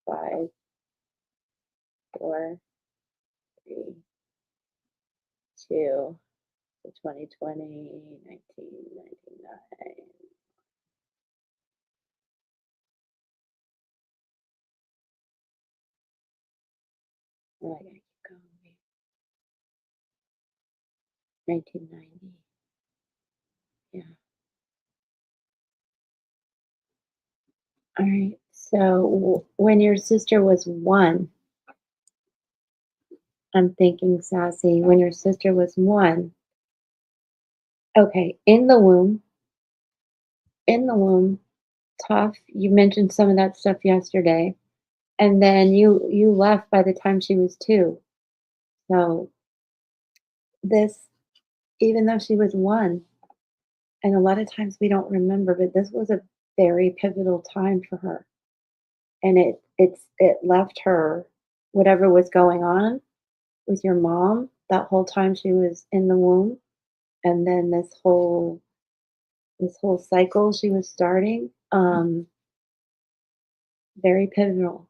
5. 4, 3, 2, to 2020, 1999. Oh, I gotta keep going. 1990. Yeah. All right. So when your sister was 1, I'm thinking, Sassy, when your sister was 1, okay, in the womb, tough. You mentioned some of that stuff yesterday. And then you left by the time she was 2. So this, even though she was 1, and a lot of times we don't remember, but this was a very pivotal time for her. And it left her whatever was going on with your mom that whole time she was in the womb, and then this whole cycle she was starting, very pivotal.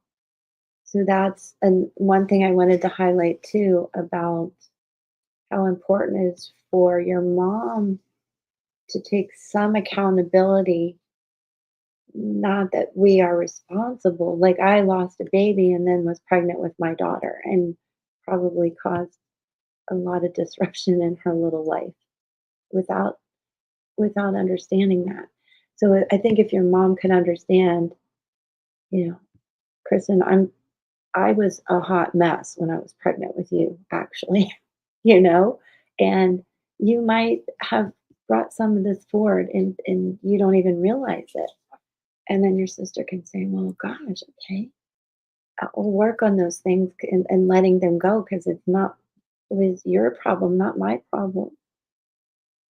So that's and one thing I wanted to highlight too about how important it is for your mom to take some accountability. Not that we are responsible. Like, I lost a baby and then was pregnant with my daughter and probably caused a lot of disruption in her little life without understanding that. So I think if your mom can understand, you know, Kristen, I was a hot mess when I was pregnant with you, actually, you know, and you might have brought some of this forward and you don't even realize it. And then your sister can say, well, gosh, okay, I'll work on those things and letting them go because it was your problem, not my problem.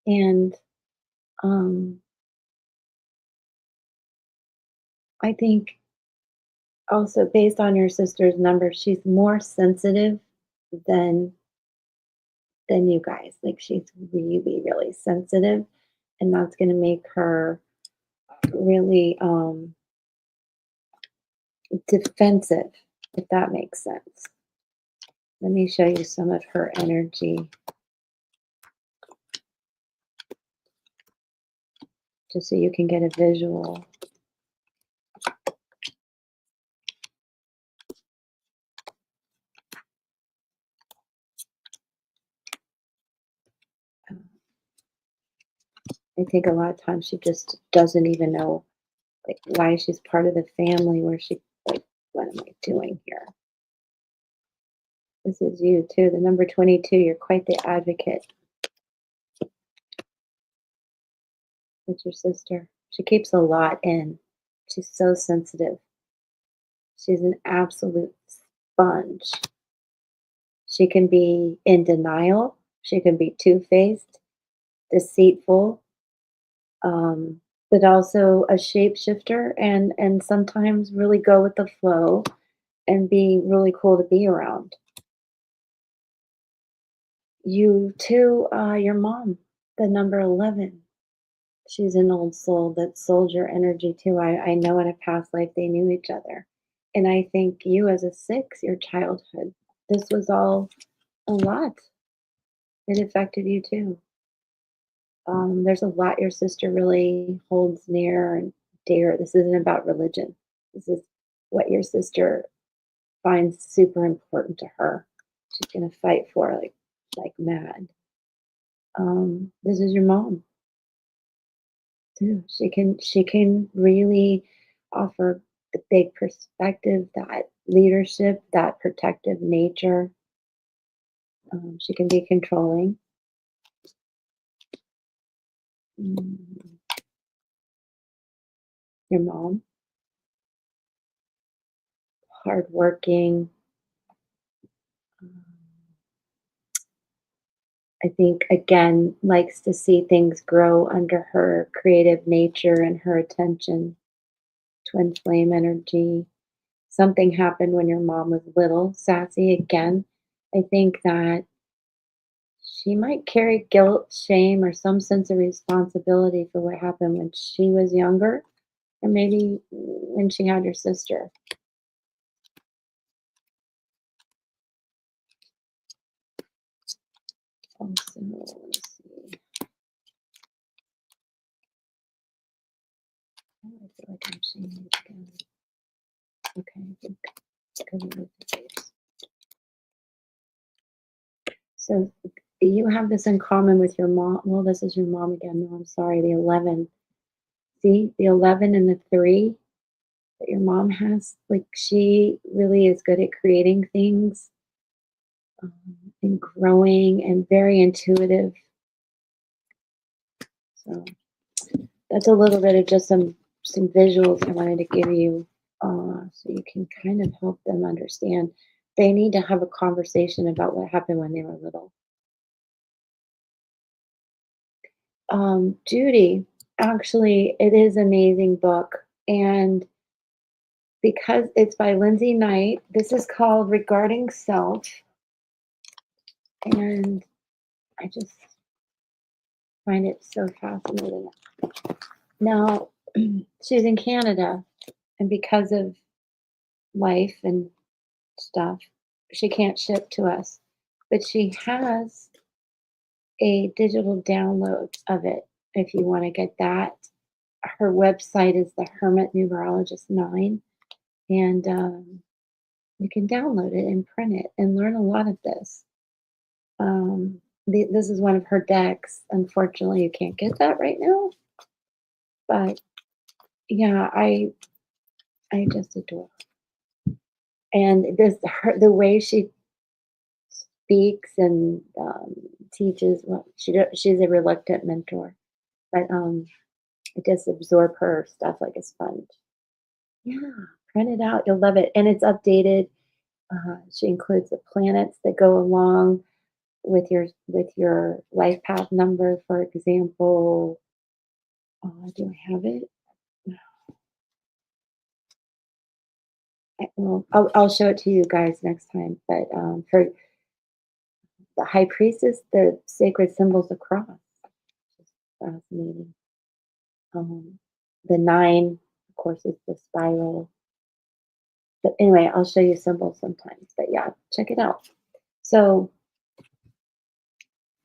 And um, I think also based on your sister's numbers, she's more sensitive than you guys. Like, she's really, really sensitive, and that's going to make her really defensive, if that makes sense. Let me show you some of her energy, just so you can get a visual. I think a lot of times she just doesn't even know, like, why she's part of the family, where she, like, what am I doing here? This is you too, the number 22. You're quite the advocate with your sister. She keeps a lot in. She's so sensitive. She's an absolute sponge. She can be in denial. She can be two-faced, deceitful, um, but also a shapeshifter, and sometimes really go with the flow and be really cool to be around. You too, your mom, the number 11. She's an old soul, that soldier energy too. I know in a past life they knew each other. And I think you as a 6, your childhood, this was all a lot. It affected you too. There's a lot your sister really holds near and dear. This isn't about religion. This is what your sister finds super important to her. She's gonna fight for, like mad. This is your mom too. She can really offer the big perspective, that leadership, that protective nature. She can be controlling. Mm, your mom, hardworking. Um, I think again likes to see things grow under her creative nature and her attention. Twin flame energy. Something happened when your mom was little, sassy again. I think that she might carry guilt, shame, or some sense of responsibility for what happened when she was younger, or maybe when she had your sister. let's see. Oh, I feel like I'm seeing it again. Okay, I think because of the face. So you have this in common with your mom. Well, this is your mom again. No, I'm sorry. The 11. See, the 11 and the 3 that your mom has. Like, she really is good at creating things, um, and growing and very intuitive. So that's a little bit of just some visuals I wanted to give you, so you can kind of help them understand. They need to have a conversation about what happened when they were little. Judy, actually, it is an amazing book, and because it's by Lindsay Knight, this is called Regarding Self, and I just find it so fascinating. Now, she's in Canada, and because of life and stuff, she can't ship to us, but she has a digital download of it if you want to get that. Her website is the Hermit Numerologist 9, and you can download it and print it and learn a lot of this. This is one of her decks. Unfortunately, you can't get that right now, but yeah, I just adore her. And the way she speaks and teaches. Well, she's a reluctant mentor, but I just absorb her stuff like a sponge. Yeah, print it out. You'll love it, and it's updated. She includes the planets that go along with your life path number. For example, do I have it? Well, I'll show it to you guys next time. But for the high priestess, the sacred symbol's a cross. Just fascinating. Um, the 9, of course, is the spiral. But anyway, I'll show you symbols sometimes. But yeah, check it out. So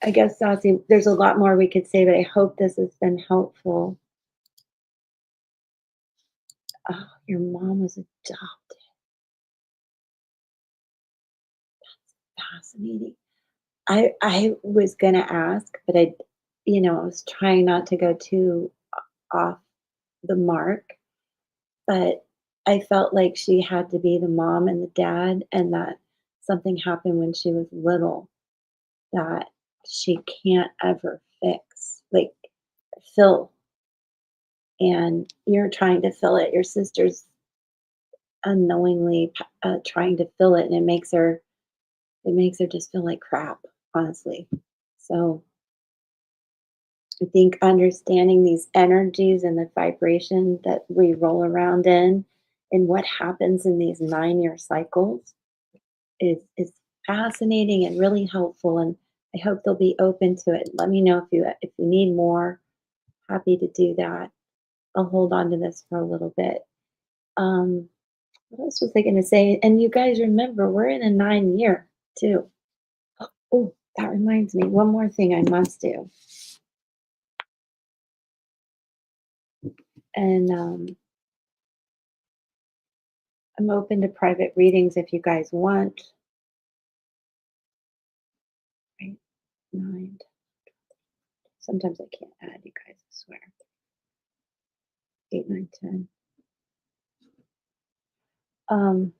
I guess, Sassy, there's a lot more we could say, but I hope this has been helpful. Oh, your mom was adopted. Fascinating. I was gonna ask, but I was trying not to go too off the mark, but I felt like she had to be the mom and the dad, and that something happened when she was little that she can't ever fix, like fill. And you're trying to fill it. Your sister's unknowingly trying to fill it, and it makes her just feel like crap, honestly. So I think understanding these energies and the vibration that we roll around in and what happens in these 9-year cycles is fascinating and really helpful. And I hope they'll be open to it. Let me know if you need more. Happy to do that. I'll hold on to this for a little bit. Um, what else was I going to say? And you guys remember, we're in a 9-year too. Oh, that reminds me. One more thing I must do. And I'm open to private readings if you guys want. Right? 9. Sometimes I can't add, you guys, I swear. 8, 9, 10. Um,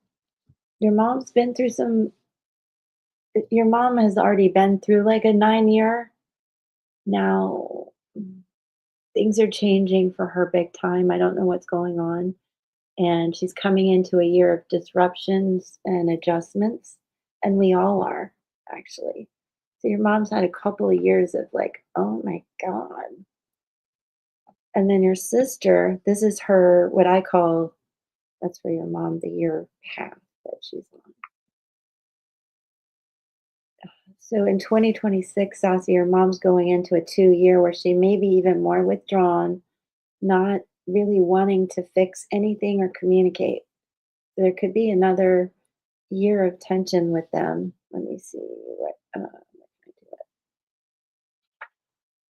your mom's been through your mom has already been through like a 9-year. Now, things are changing for her big time. I don't know what's going on. And she's coming into a year of disruptions and adjustments. And we all are, actually. So your mom's had a couple of years of like, oh my God. And then your sister, this is her, what I call, that's for your mom, the year path that she's on. So in 2026, Sassy, your mom's going into a 2-year where she may be even more withdrawn, not really wanting to fix anything or communicate. There could be another year of tension with them. Let me see what.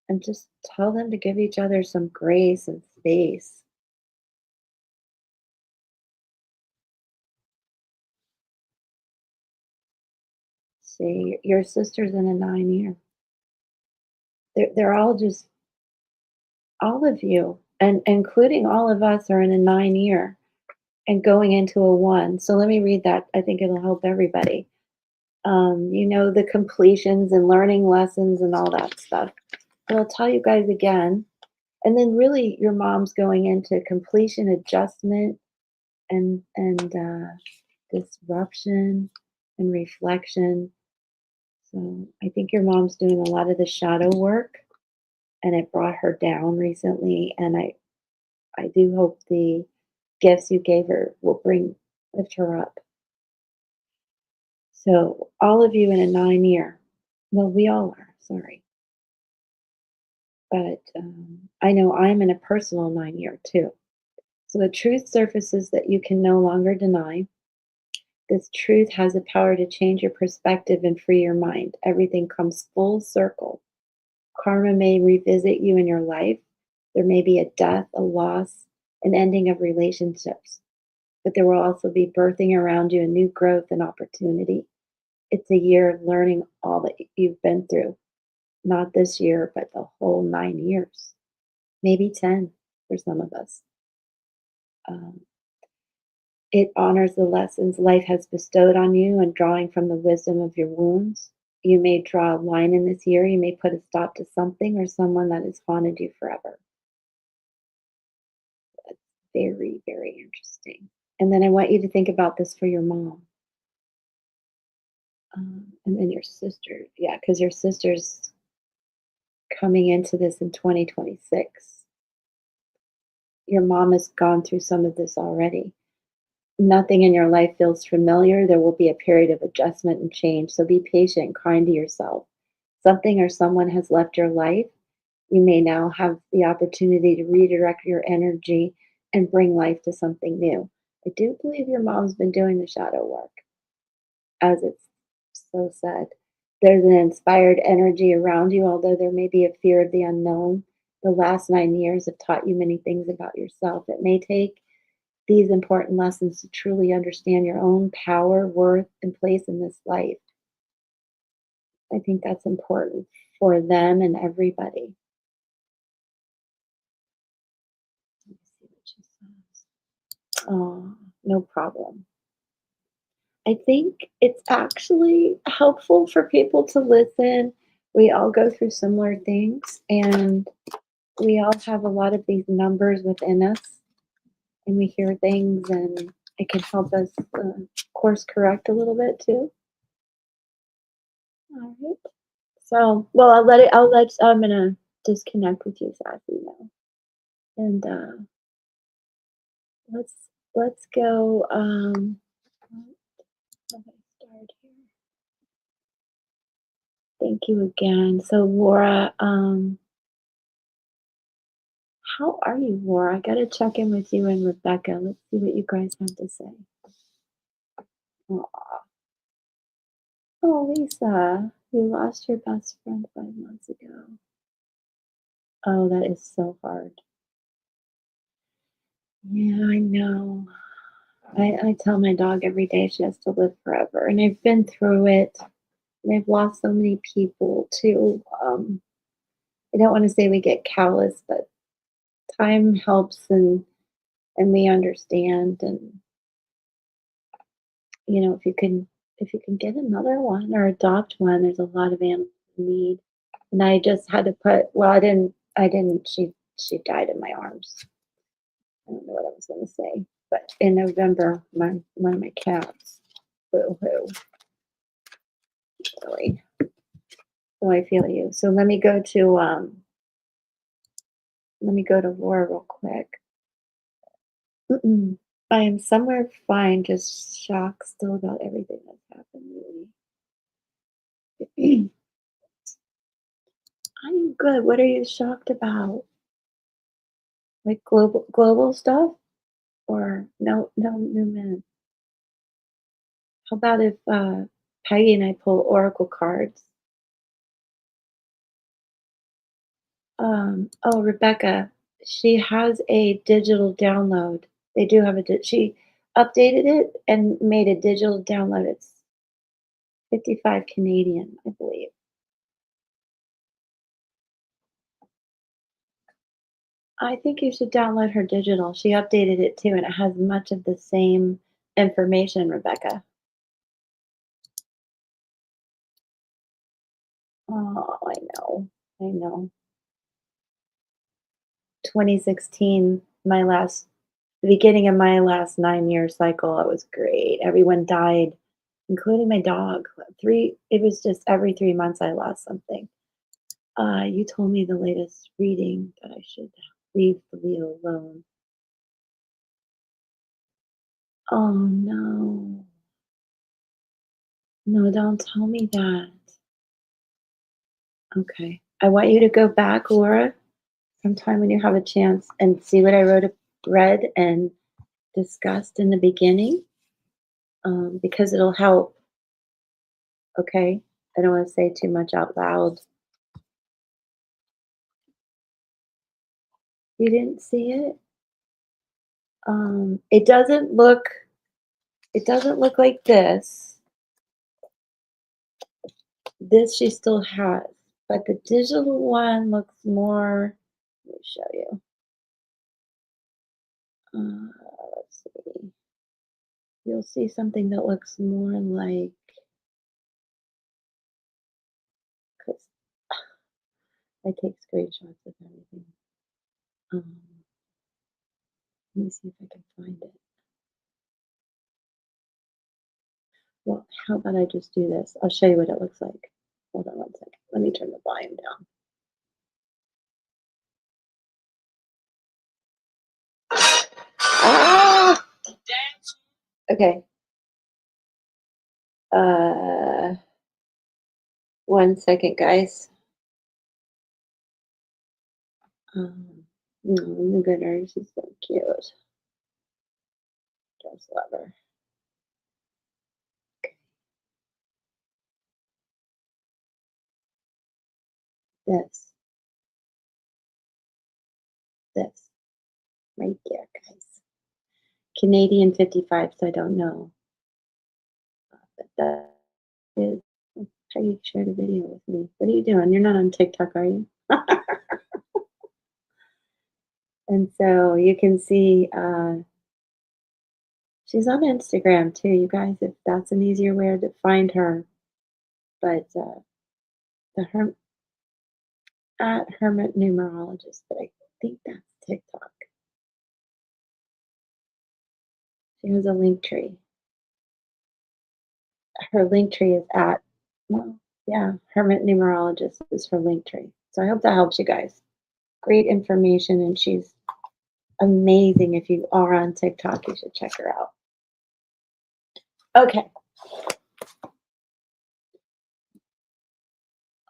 and just tell them to give each other some grace and space. See, your sister's in a 9 year. They're all just all of you, and including all of us, are in a 9 year and going into a one. So let me read that. I think it'll help everybody. The completions and learning lessons and all that stuff. But I'll tell you guys again. And then really your mom's going into completion, adjustment, and disruption and reflection. So I think your mom's doing a lot of the shadow work and it brought her down recently. And I do hope the gifts you gave her will lift her up. So all of you in a 9 year, well, we all are, sorry. But I know I'm in a personal 9 year too. So the truth surfaces that you can no longer deny. This truth has the power to change your perspective and free your mind. Everything comes full circle. Karma may revisit you in your life. There may be a death, a loss, an ending of relationships. But there will also be birthing around you a new growth and opportunity. It's a year of learning all that you've been through. Not this year, but the whole 9 years. Maybe 10 for some of us. Um, it honors the lessons life has bestowed on you and drawing from the wisdom of your wounds. You may draw a line in this year. You may put a stop to something or someone that has haunted you forever. That's very, very interesting. And then I want you to think about this for your mom. And then your sister. Yeah, because your sister's coming into this in 2026. Your mom has gone through some of this already. Nothing in your life feels familiar. There will be a period of adjustment and change. So be patient, kind to yourself. Something or someone has left your life. You may now have the opportunity to redirect your energy and bring life to something new. I do believe your mom's been doing the shadow work, as it's so said. There's an inspired energy around you, although there may be a fear of the unknown. The last 9 years have taught you many things about yourself. It may take these important lessons to truly understand your own power, worth, and place in this life. I think that's important for them and everybody. Let me see what she says. Oh, no problem. I think it's actually helpful for people to listen. We all go through similar things, and we all have a lot of these numbers within us, and we hear things, and it can help us course correct a little bit too. All right. So, well, I'm gonna disconnect with you, Sassy, now, and let's let's go. How do I start here? Thank you again. So, Laura, how are you, Laura? I gotta check in with you and Rebecca. Let's see what you guys have to say. Aw. Oh, Lisa, you lost your best friend 5 months ago. Oh, that is so hard. Yeah, I know. I tell my dog every day she has to live forever, and I've been through it. And I've lost so many people too. I don't want to say we get callous, but time helps, and we understand. And if you can get another one or adopt one, there's a lot of animals in need. And I just had to put. Well, I didn't. She died in my arms. I don't know what I was going to say, but in November, one of my cats. Boo hoo. Really. So I feel you. So let me go to Laura real quick. Mm-mm. I am somewhere fine, just shocked still about everything that's happened. Really. I'm good. What are you shocked about? Like global stuff, or no new men? How about if Peggy and I pull oracle cards? Oh, Rebecca, she has a digital download. They do have she updated it and made a digital download. It's 55 Canadian, I believe. I think you should download her digital. She updated it too, and it has much of the same information, Rebecca. Oh, I know. I know. 2016, the beginning of my last 9-year cycle, it was great. Everyone died, including my dog. It was just every 3 months I lost something. You told me the latest reading that I should leave the wheel alone. Oh no. No, don't tell me that. Okay. I want you to go back, Laura, sometime when you have a chance and see what I read and discussed in the beginning, because it'll help. Okay. I don't want to say too much out loud. You didn't see it? Um, it doesn't look it doesn't look like this. This she still has, but the digital one looks more. Let me show you. Let's see. You'll see something that looks more like. 'Cause I take screenshots of everything. Um, Let me see if I can find it. Well, how about I just do this? I'll show you what it looks like. Hold on one second. Let me turn the volume down. Ah! Okay. Uh, One second, guys. No, look at her. She's so cute. Just love her. This, this, right there, guys. Canadian 55, so I don't know. But that is how you shared a video with me. What are you doing? You're not on TikTok, are you? And so you can see she's on Instagram too, you guys, if that's an easier way to find her. But the at Hermit Numerologist, but I think that's TikTok. She has a link tree. Her link tree is at, well, yeah, Hermit Numerologist is her link tree. So I hope that helps you guys. Great information, and she's amazing. If you are on TikTok, you should check her out. Okay.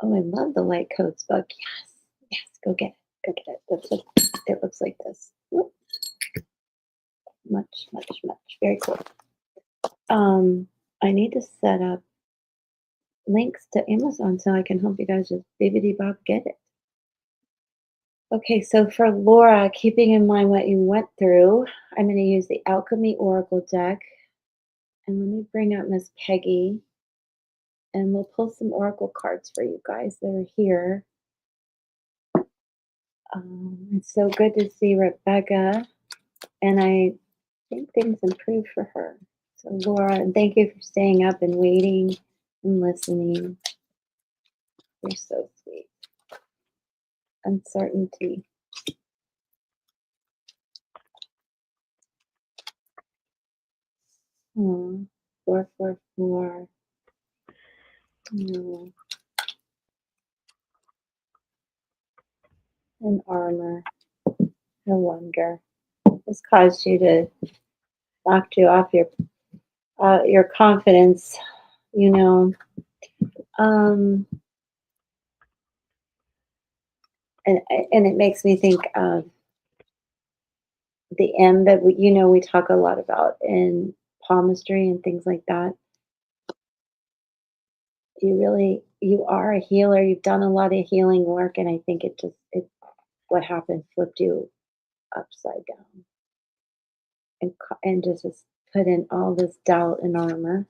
Oh, I love the Light Codes book. Yes, yes, go get it. Go get it. It looks like this. Whoop. Much, much, much. Very cool. I need to set up links to Amazon so I can help you guys just bibbidi bob get it. Okay, so for Laura, keeping in mind what you went through, I'm going to use the Alchemy Oracle deck. And let me bring up Miss Peggy and we'll pull some Oracle cards for you guys that are here. It's so good to see Rebecca, and I think things improved for her. So, Laura, and thank you for staying up and waiting and listening. You're so sweet. Uncertainty. Oh, 444. No. And armor. No wonder. This caused you to knock you off your confidence, you know. Um, and it makes me think of the M that we talk a lot about in palmistry and things like that. You are a healer. You've done a lot of healing work, and I think it what happened flipped you upside down and just put in all this doubt and armor.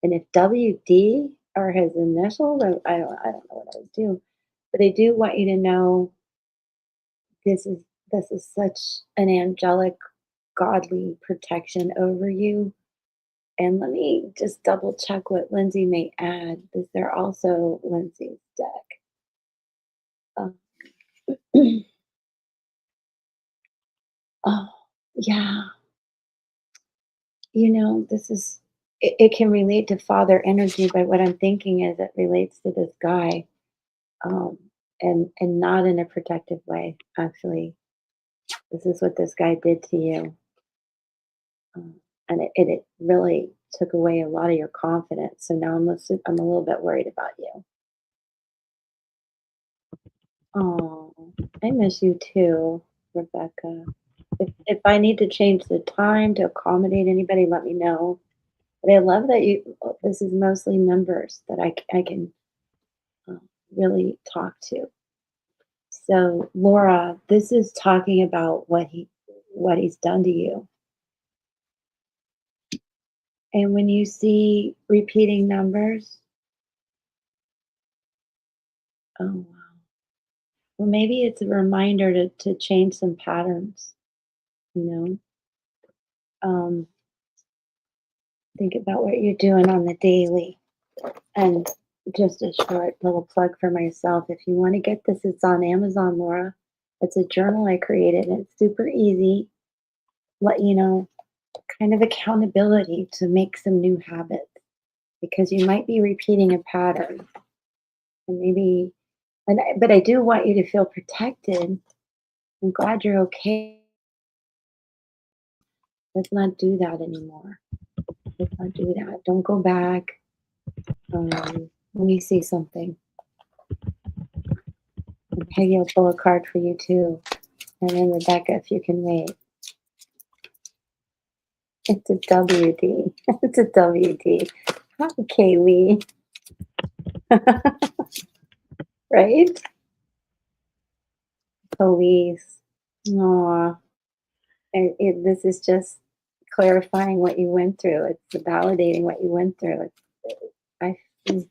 And if WD are his initials, I don't know what I would do, but I do want you to know this is such an angelic, godly protection over you. And let me just double check what Lindsay may add, because they're also Lindsay's deck. Um, oh, yeah. This is it can relate to father energy, but what I'm thinking is it relates to this guy, um, and not in a protective way. Actually, this is what this guy did to you, um, and it really took away a lot of your confidence. So now I'm a little bit worried about you. Oh, I miss you too, Rebecca. If I need to change the time to accommodate anybody, let me know. But I love that this is mostly members that I can really talk to. So, Laura, this is talking about what he's done to you. And when you see repeating numbers, oh wow. Well, maybe it's a reminder to change some patterns, you know. Um, think about what you're doing on the daily. And just a short little plug for myself. If you want to get this, it's on Amazon, Laura. It's a journal I created and it's super easy. Let you know, kind of accountability to make some new habits because you might be repeating a pattern. And maybe, but I do want you to feel protected. I'm glad you're okay. Let's not do that anymore. Let's not do that. Don't go back. Let me see something. And Peggy will pull a card for you too. And then Rebecca, if you can wait. It's a WD. It's a WD. Hi, Kaylee. Right? Police. Aw. This is just clarifying what you went through. It's validating what you went through. I, I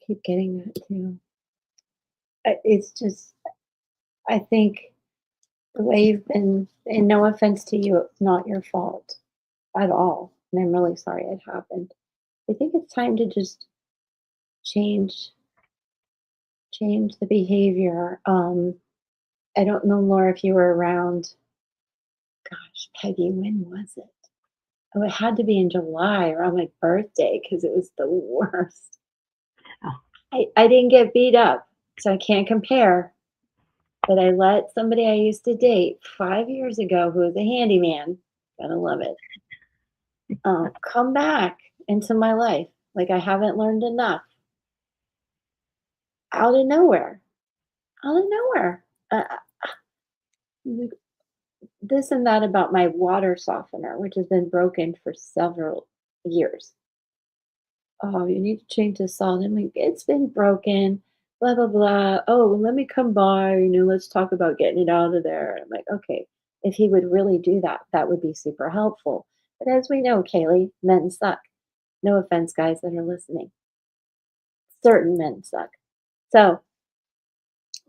keep getting that too. It's just, I think the way you've been, and no offense to you, it's not your fault at all. And I'm really sorry it happened. I think it's time to just change change the behavior. I don't know, Laura, if you were around. Gosh, Peggy, when was it? Oh, it had to be in July around my birthday because it was the worst. Oh. I didn't get beat up, so I can't compare. But I let somebody I used to date 5 years ago, who was a handyman, gotta love it, come back into my life like I haven't learned enough. Out of nowhere, out of nowhere. Like, this and that about my water softener, which has been broken for several years. Oh, you need to change the salt. I'm like, it's been broken, blah, blah, blah. Oh, well, let me come by, let's talk about getting it out of there. I'm like, okay, if he would really do that, that would be super helpful. But as we know, Kaylee, men suck. No offense, guys that are listening. Certain men suck. So,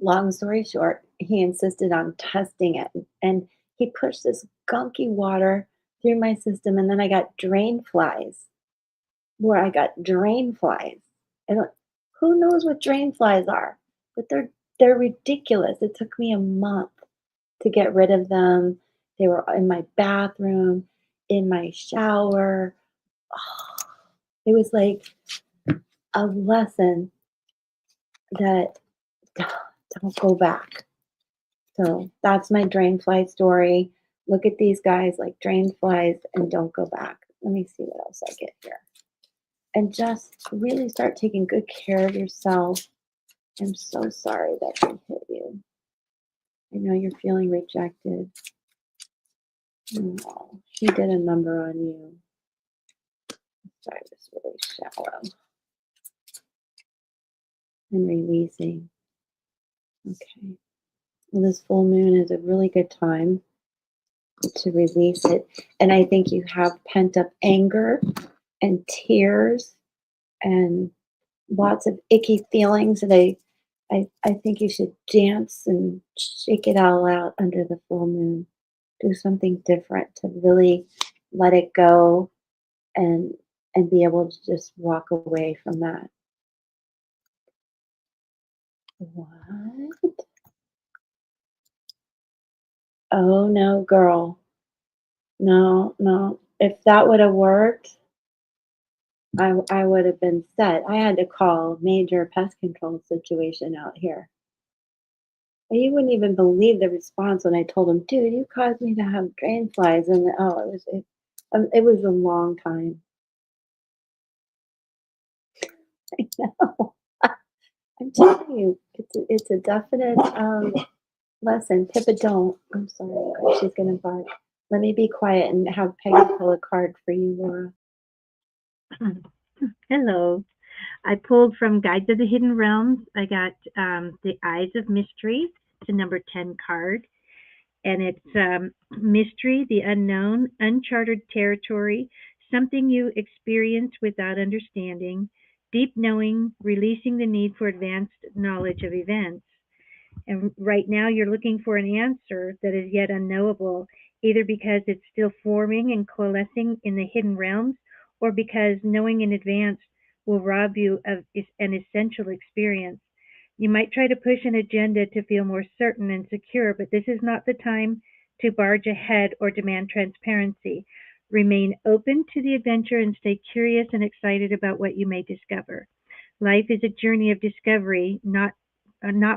long story short, he insisted on testing it. And he pushed this gunky water through my system. And then I got drain flies where I got drain flies. And who knows what drain flies are? But they're ridiculous. It took me a month to get rid of them. They were in my bathroom, in my shower. Oh, it was like a lesson that don't go back. So that's my drain fly story. Look at these guys like drain flies and don't go back. Let me see what else I get here. And just really start taking good care of yourself. I'm so sorry that he hit you. I know you're feeling rejected. Oh, she did a number on you. Sorry, this really shallow. And releasing. Okay. This full moon is a really good time to release it. And I think you have pent up anger and tears and lots of icky feelings. And I think you should dance and shake it all out under the full moon. Do something different to really let it go and be able to just walk away from that. What? Oh no, girl. No, no. If that would have worked, I would have been set. I had to call major pest control situation out here. And you wouldn't even believe the response when I told him, "Dude, you caused me to have drain flies," and oh, it was a long time. I know. I'm telling you, it's a definite lesson. Pippa, don't. I'm sorry, she's gonna bark. Let me be quiet and have Peggy pull a card for you, Laura. Hello. I pulled from Guides of the Hidden Realms. I got the Eyes of Mystery. It's a number 10 card. And it's mystery, the unknown, uncharted territory, something you experience without understanding, deep knowing, releasing the need for advanced knowledge of events. And right now you're looking for an answer that is yet unknowable, either because it's still forming and coalescing in the hidden realms, or because knowing in advance will rob you of an essential experience. You might try to push an agenda to feel more certain and secure, but this is not the time to barge ahead or demand transparency. Remain open to the adventure and stay curious and excited about what you may discover. Life is a journey of discovery, not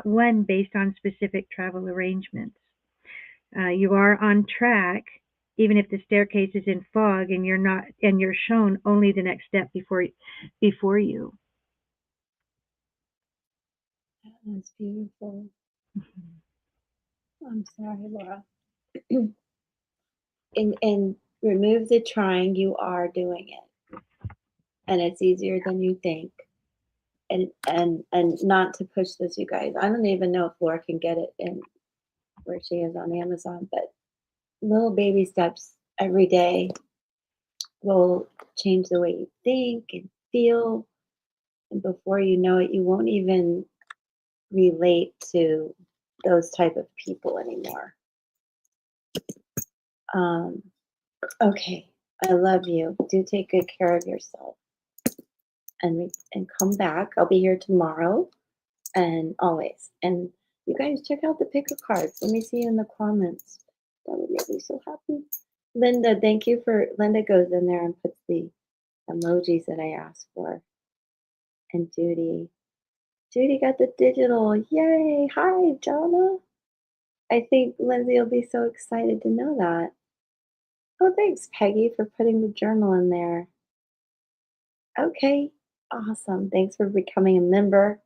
one based on specific travel arrangements. You are on track, even if the staircase is in fog and you're shown only the next step before you. That's beautiful. I'm sorry, Laura. And remove the trying. You are doing it, and it's easier than you think. And not to push this, you guys. I don't even know if Laura can get it in where she is on Amazon, but little baby steps every day will change the way you think and feel. And before you know it, you won't even relate to those type of people anymore. Um, okay, I love you. Do take good care of yourself, and come back. I'll be here tomorrow and always. And you guys check out the pick a cards. Let me see you in the comments. That would make me so happy. Linda, thank you for Linda goes in there and puts the emojis that I asked for. And Judy. Judy got the digital. Yay. Hi, Jonna. I think Lindsay will be so excited to know that. Oh, thanks, Peggy, for putting the journal in there. Okay. Awesome. Thanks for becoming a member.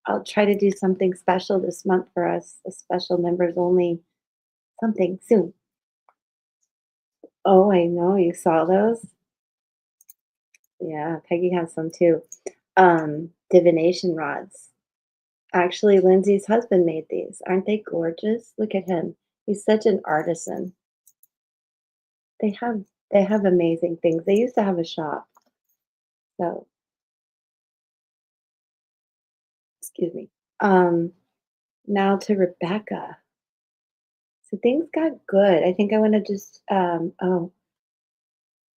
I'll try to do something special this month for us, a special members only something soon. Oh, I know. You saw those? Yeah, Peggy has some too. Divination rods. Actually, Lindsay's husband made these. Aren't they gorgeous? Look at him. He's such an artisan. They have they have amazing things. They used to have a shop. So, excuse me. Um, now to Rebecca. So things got good. I think I want to just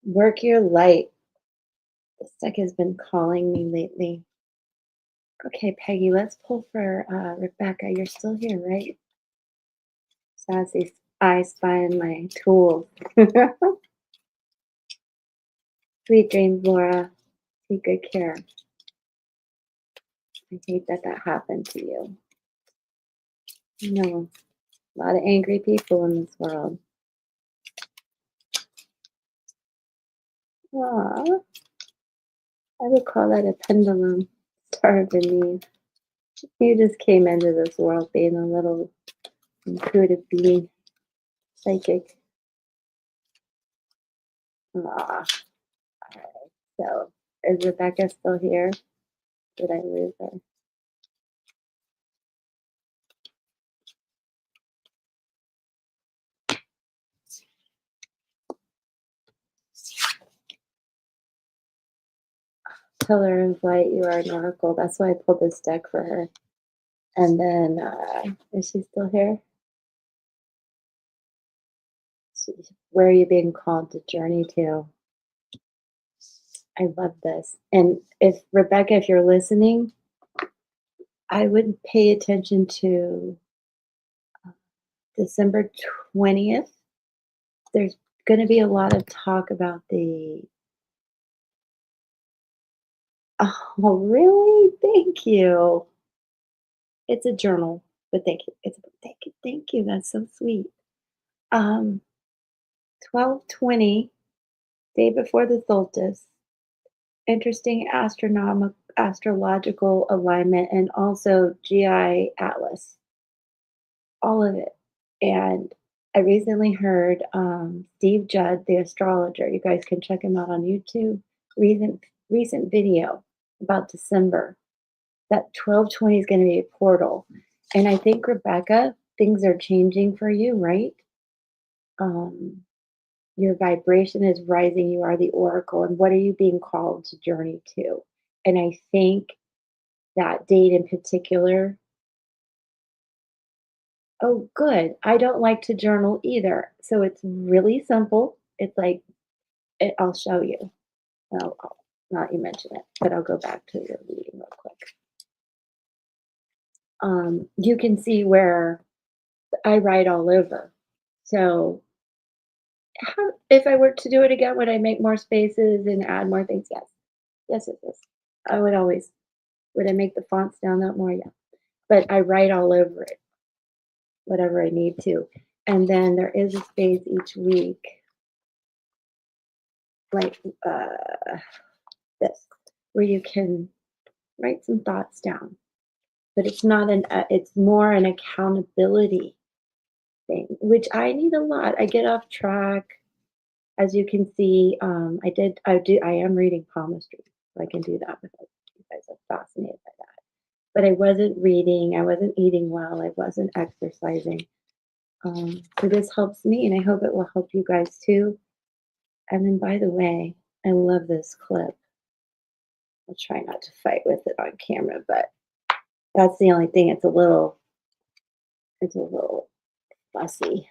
work your light. The deck has been calling me lately. Okay, Peggy, let's pull for Rebecca. You're still here, right? Sassy, I spy on my tools. Sweet dreams, Laura. Take good care. I hate that that happened to you. No, a lot of angry people in this world. Aw, I would call that a pendulum. Star beneath. You just came into this world being a little intuitive being, psychic. Aw. Alright, so is Rebecca still here? Did I lose her? Pillar of light, you are an oracle. That's why I pulled this deck for her. And then, is she still here? Where are you being called to journey to? I love this. And if Rebecca, if you're listening, I would pay attention to December 20th. There's going to be a lot of talk about oh, really? Thank you. It's a journal, but thank you. Thank you. That's so sweet. Um, 12/20, day before the solstice. Interesting astrological alignment and also GI Atlas, all of it. And I recently heard Steve Judd, the astrologer. You guys can check him out on YouTube. Recent video about December. That 12/20 is going to be a portal, and I think Rebecca, things are changing for you, right? Um, your vibration is rising. You are the oracle, and what are you being called to journey to? And I think that date in particular. Oh, good. I don't like to journal either. So it's really simple. It's like, I'll show you. I'll not you mention it, but I'll go back to your reading real quick. You can see where I write all over. So, if I were to do it again, would I make more spaces and add more things? Yes. Yes, it is. I would always. Would I make the fonts down that more? Yeah. But I write all over it, whatever I need to. And then there is a space each week, like this, where you can write some thoughts down. But it's not it's more an accountability thing, which I need a lot. I get off track. As you can see, I am reading palmistry, so I can do that with you. You guys are fascinated by that. But I wasn't reading, I wasn't eating well, I wasn't exercising. So this helps me, and I hope it will help you guys too. And then, by the way, I love this clip. I'll try not to fight with it on camera, but that's the only thing. It's a little fussy,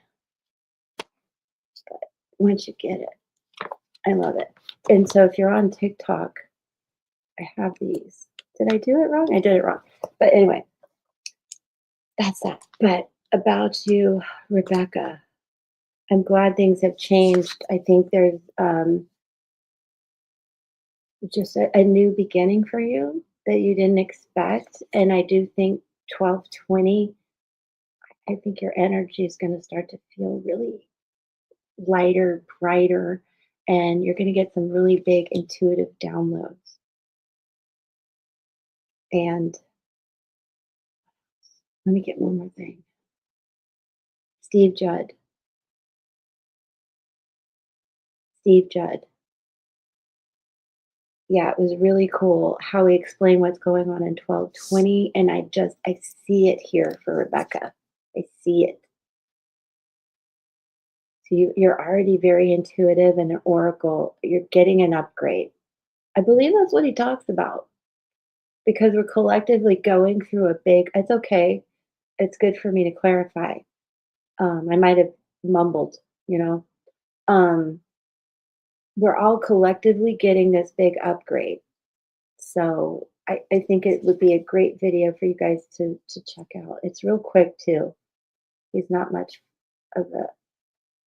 but once you get it, I love it. And so if you're on TikTok, I have these. Did I do it wrong? I did it wrong. But anyway, that's that. But about you, Rebecca, I'm glad things have changed. I think there's just a new beginning for you that you didn't expect. And I do think 12/20, I think your energy is going to start to feel really lighter, brighter, and you're going to get some really big intuitive downloads. And let me get one more thing. Steve Judd. Steve Judd. Yeah, it was really cool how he explained what's going on in 12/20. And I see it here for Rebecca. I see it. So you're already very intuitive and an oracle. You're getting an upgrade. I believe that's what he talks about because we're collectively going through it's okay. It's good for me to clarify. I might have mumbled, you know. Um, we're all collectively getting this big upgrade. So I think it would be a great video for you guys to check out. It's real quick too. He's not much of a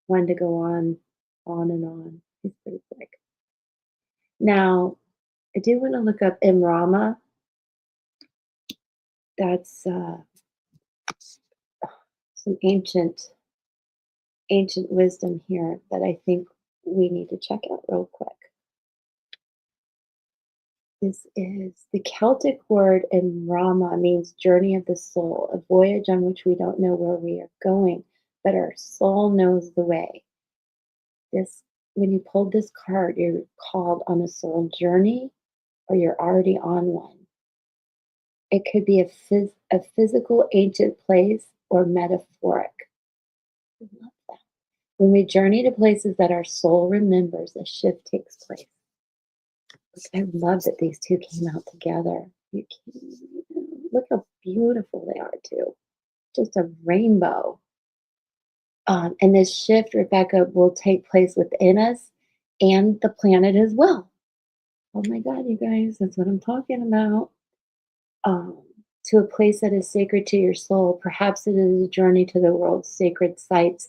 one to go on and on. He's pretty quick. Now, I do want to look up Imrama. That's some ancient wisdom here that I think we need to check out real quick. This is the Celtic word Imrama means journey of the soul, a voyage on which we don't know where we are going, but our soul knows the way. This when you pulled this card, you're called on a soul journey or you're already on one. It could be a physical ancient place or metaphoric. I love that. When we journey to places that our soul remembers, a shift takes place. I love that these two came out together. You can, look how beautiful they are too. Just a rainbow. And this shift, Rebecca, will take place within us and the planet as well. Oh my God, you guys, that's what I'm talking about. Um, to a place that is sacred to your soul. Perhaps it is a journey to the world's sacred sites.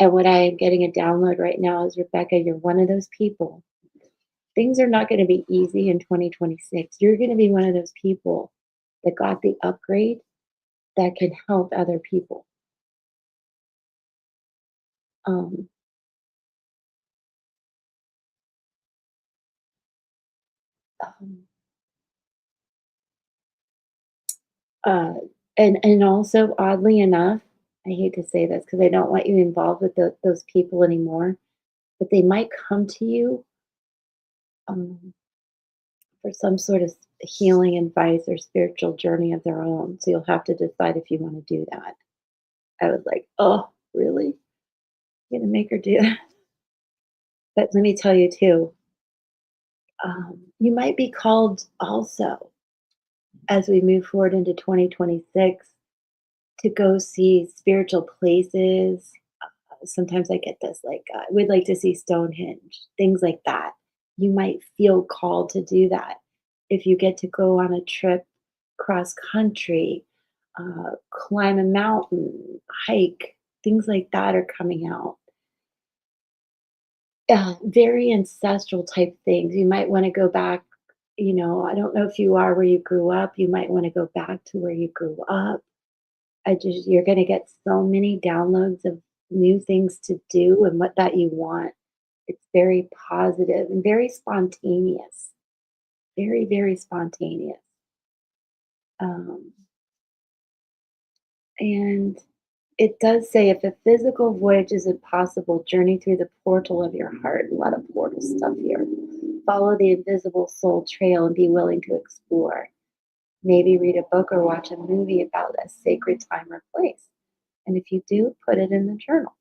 And what I am getting a download right now is, Rebecca, you're one of those people. Things are not going to be easy in 2026. You're going to be one of those people that got the upgrade that can help other people. Um, um, uh, and also, oddly enough, I hate to say this because I don't want you involved with those people anymore, but they might come to you um, for some sort of healing advice or spiritual journey of their own. So you'll have to decide if you want to do that. I was like, oh, really? You're gonna make her do that? But let me tell you too, you might be called also as we move forward into 2026 to go see spiritual places. Sometimes I get this, like, we'd like to see Stonehenge, things like that. You might feel called to do that. If you get to go on a trip cross country, climb a mountain, hike, things like that are coming out. Very ancestral type things. You might want to go back. I don't know if you are where you grew up. You might want to go back to where you grew up. You're going to get so many downloads of new things to do and what that you want. It's very positive and very spontaneous. Very, very spontaneous. Um, and it does say, if a physical voyage is impossible, journey through the portal of your heart. A lot of portal stuff here. Follow the invisible soul trail and be willing to explore. Maybe read a book or watch a movie about a sacred time or place. And if you do, put it in the journal.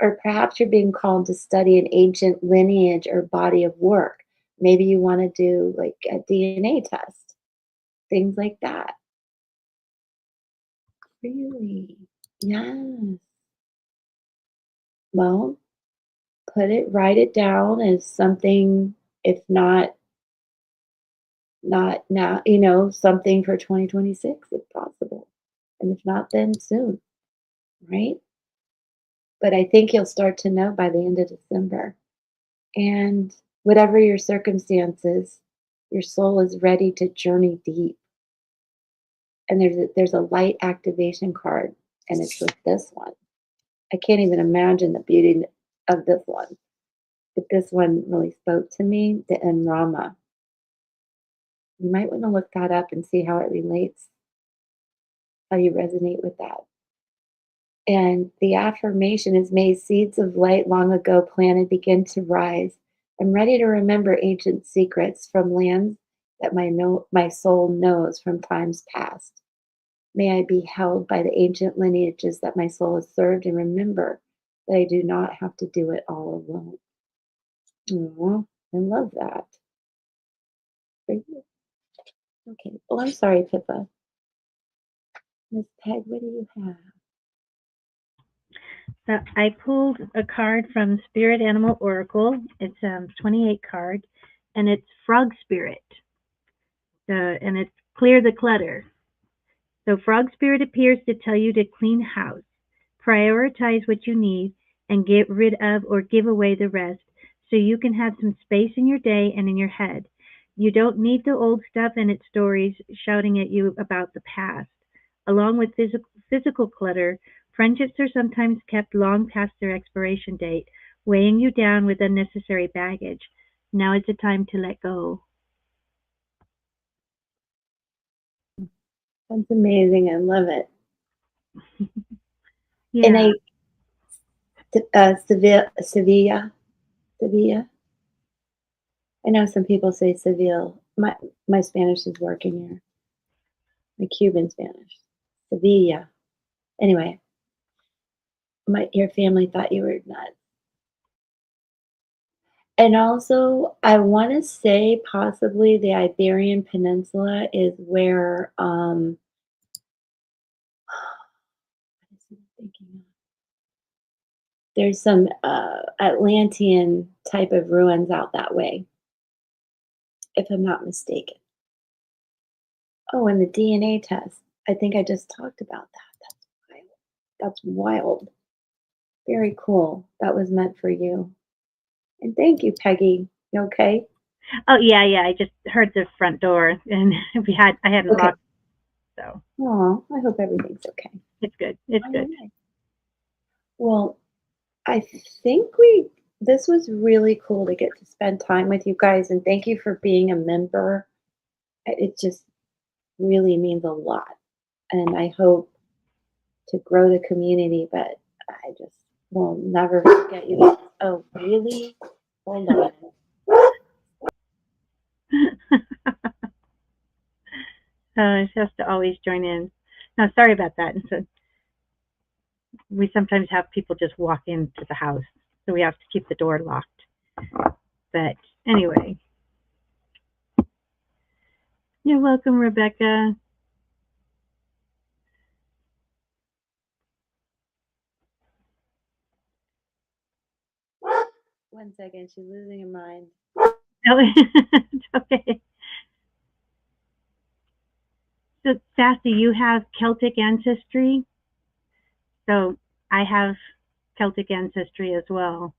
Or perhaps you're being called to study an ancient lineage or body of work. Maybe you want to do like a DNA test, things like that. Really? Yes. Well, write it down as something, if not now, something for 2026 if possible. And if not, then soon, right? But I think you'll start to know by the end of December. And whatever your circumstances, your soul is ready to journey deep. And there's a light activation card, and it's with this one. I can't even imagine the beauty of this one. But this one really spoke to me, the Enrama. You might want to look that up and see how it relates, how you resonate with that. And the affirmation is, may seeds of light long ago planted begin to rise. I'm ready to remember ancient secrets from lands that my soul knows from times past. May I be held by the ancient lineages that my soul has served, and remember that I do not have to do it all alone. Aw, I love that. Very good. Okay. Oh, I'm sorry, Pippa. Miss Peg, what do you have? I pulled a card from Spirit Animal Oracle. It's 28 card, and it's Frog Spirit. And it's Clear the Clutter. So Frog Spirit appears to tell you to clean house, prioritize what you need, and get rid of or give away the rest so you can have some space in your day and in your head. You don't need the old stuff and its stories shouting at you about the past. Along with physical clutter, friendships are sometimes kept long past their expiration date, weighing you down with unnecessary baggage. Now is the time to let go. That's amazing. I love it. And Yeah, Sevilla. I know some people say Seville. My Spanish is working here. My Cuban Spanish. Sevilla. Anyway, your family thought you were nuts. And also, I wanna say possibly the Iberian Peninsula is where, what is it I'm thinking of? There's some, Atlantean type of ruins out that way, if I'm not mistaken. Oh, and the DNA test. I think I just talked about that. That's wild. That's wild. Very cool. That was meant for you. And thank you, Peggy. You okay? Oh yeah, yeah. I just heard the front door, and I hadn't Okay. locked, so Aw, I hope everything's okay. it's good. It's All good. right. Well, I think this was really cool to get to spend time with you guys, and thank you for being a member. It just really means a lot, and I hope to grow the community, but I just will never forget you guys. Oh, really? Hold on. It has to always join in. No, sorry about that. So we sometimes have people just walk into the house, so we have to keep the door locked. But anyway, you're welcome, Rebecca. One second, she's losing her mind. No, it's okay. So, Sassy, you have Celtic ancestry. So I have Celtic ancestry as well.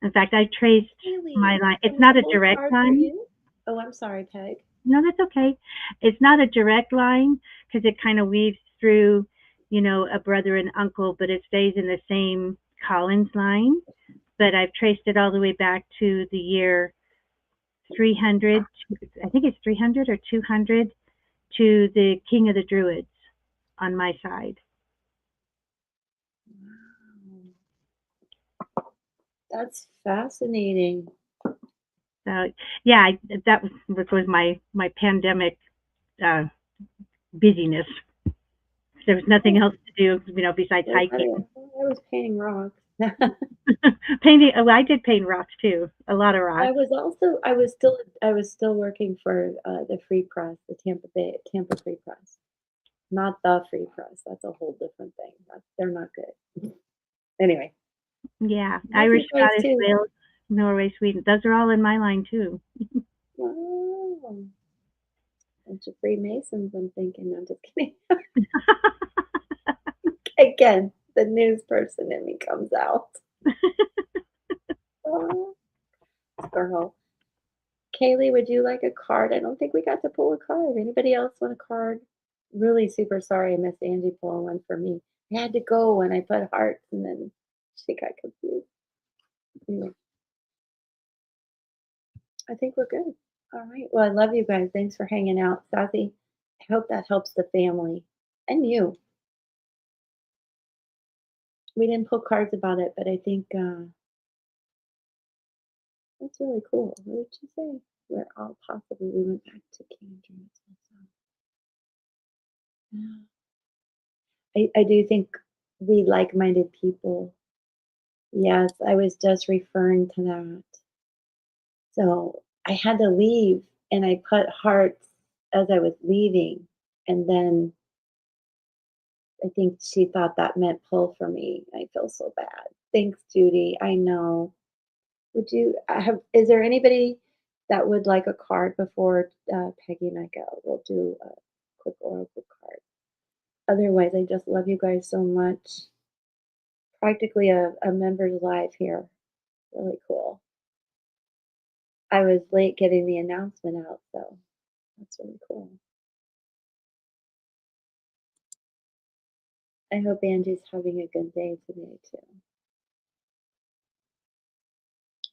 In fact, I traced my Really? line. Can It's we not a pull a direct card for line. you? Oh, I'm sorry, Peg. No, that's okay. It's not a direct line because it kind of weaves through, a brother and uncle, but it stays in the same Collins line. But I've traced it all the way back to the year 300. I think it's 300 or 200 to the King of the Druids on my side. Wow. That's fascinating. So yeah, that was my pandemic uh, busyness. There was nothing Oh, else to do, besides no hiking. wonder. I was painting rocks. Painting. Oh, I did paint rocks too. A lot of I rocks. was also I was still working for the Free Press, the Tampa Free Press. Not the Free Press. That's a whole different thing. They're not good. Anyway, Yeah, love Irish, you guys Scottish, too. Wales, Norway, Sweden. Those are all in my line too. Wow. Bunch of Freemasons, I'm thinking. I'm just kidding. Again, the news person in me comes out. Oh, girl. Kaylee, would you like a card? I don't think we got to pull a card. Anybody else want a card? Really super sorry I missed Angie pulling one for me. I had to go and I put hearts and then she got confused. Anyway, I think we're good. All right. Well, I love you guys. Thanks for hanging out. Sassy, I hope that helps the family and you. We didn't pull cards about it, but I think that's really cool. What did you say? We're all possibly, we went back to King Dreams also. Yeah. I do think we like-minded people. Yes, I was just referring to that. So I had to leave and I put hearts as I was leaving. And then I think she thought that meant pull for me. I feel so bad. Thanks, Judy. I know. Would you is there anybody that would like a card before Peggy and I go? We'll do a quick oracle card. Otherwise, I just love you guys so much. Practically a member's life here. Really cool. I was late getting the announcement out, so that's really cool. I hope Angie's having a good day today too.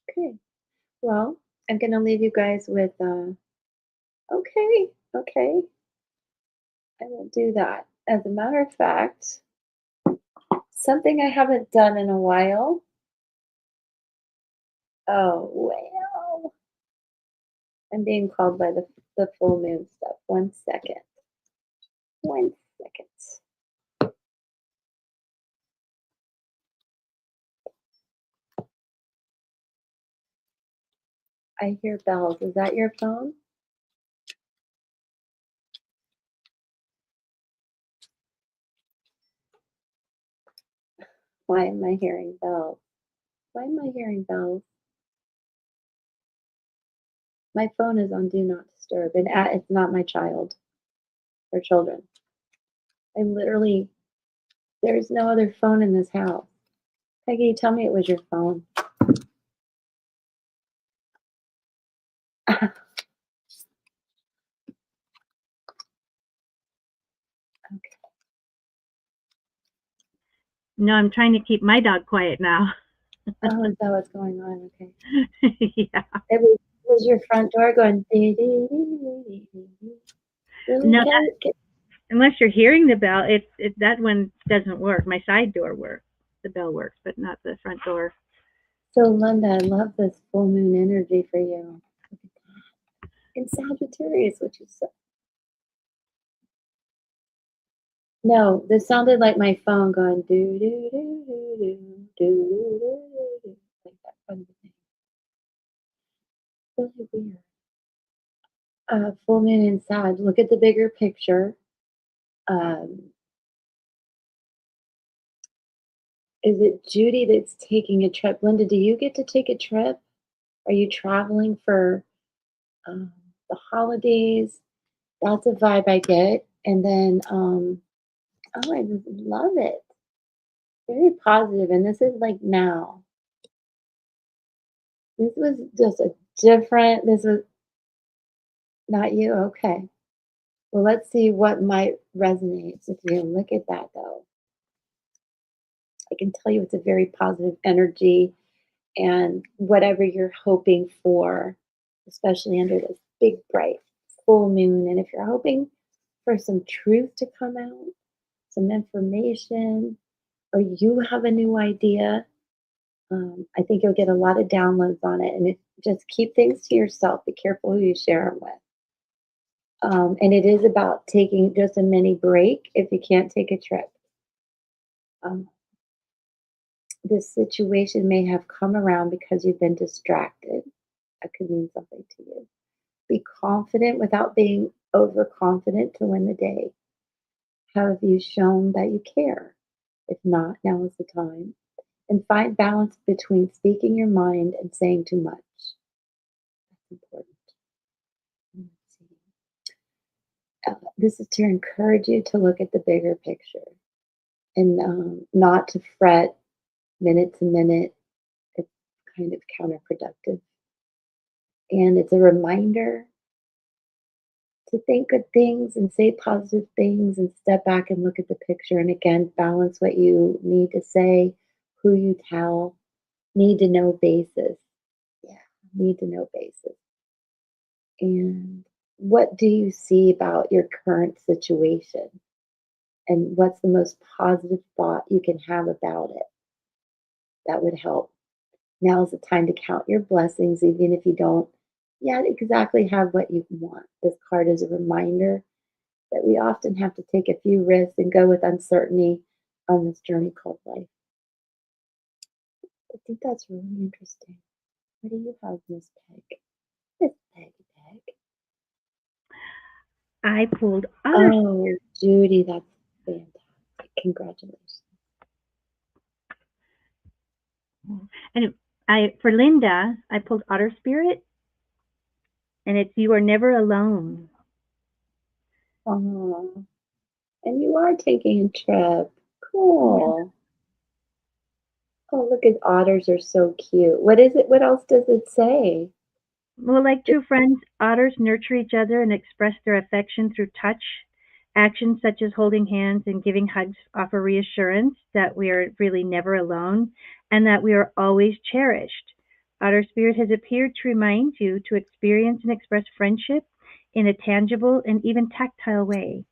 Okay. Well, I'm gonna leave you guys with okay, okay. I will do that. As a matter of fact, something I haven't done in a while. Oh well. I'm being called by the full moon stuff. 1 second. 1 second. I hear bells. Is that your phone? Why am I hearing bells? Why am I hearing bells? My phone is on Do Not Disturb, and it's not my child or children. I literally, there's no other phone in this house. Peggy, tell me it was your phone. Okay. No, I'm trying to keep my dog quiet now. Oh, is that what's going on? Okay. Yeah. It was your front door going dee dee dee dee dee dee. Really, No, Kelly? unless you're hearing the bell, that one doesn't work. My side door works. The bell works, but not the front door. So, Linda, I love this full moon energy for you. Look at that. In Sagittarius, which is so. No, this sounded like my phone going do do do do do do do do do, like that kind of thing. Really weird. Full moon in Sag. Look at the bigger picture. Um, is it Judy that's taking a trip? Linda, do you get to take a trip? Are you traveling for um, the holidays? That's a vibe I get. And then, oh, I just love it. Very positive, and this is like now. This was just a different. This was not you. Okay. Well, let's see what might resonate with you. Look at that, though. I can tell you it's a very positive energy, and whatever you're hoping for, especially under this big, bright full moon. And if you're hoping for some truth to come out, some information, or you have a new idea, I think you'll get a lot of downloads on it. And just keep things to yourself. Be careful who you share them with. And it is about taking just a mini break if you can't take a trip. Um, this situation may have come around because you've been distracted. That could mean something to you. Be confident without being overconfident to win the day. Have you shown that you care? If not, now is the time. And find balance between speaking your mind and saying too much. That's important. Let's see. This is to encourage you to look at the bigger picture and not to fret minute to minute. It's kind of counterproductive. And it's a reminder to think good things and say positive things and step back and look at the picture. And again, balance what you need to say, who you tell, need to know basis. Yeah, need to know basis. And what do you see about your current situation? And what's the most positive thought you can have about it? That would help. Now is the time to count your blessings, even if you don't yet exactly have what you want. This card is a reminder that we often have to take a few risks and go with uncertainty on this journey called life. I think that's really interesting. What do you have, Miss Peg? Miss Peg Peg. I pulled otter. Oh, Judy, that's fantastic. Congratulations. And for Linda, I pulled otter spirit, and it's you are never alone. Oh, and you are taking a trip. Cool. Oh, look at otters are so cute. What is it? What else does it say? Well, like true friends, otters nurture each other and express their affection through touch. Actions such as holding hands and giving hugs offer reassurance that we are really never alone and that we are always cherished. Otter Spirit has appeared to remind you to experience and express friendship in a tangible and even tactile way.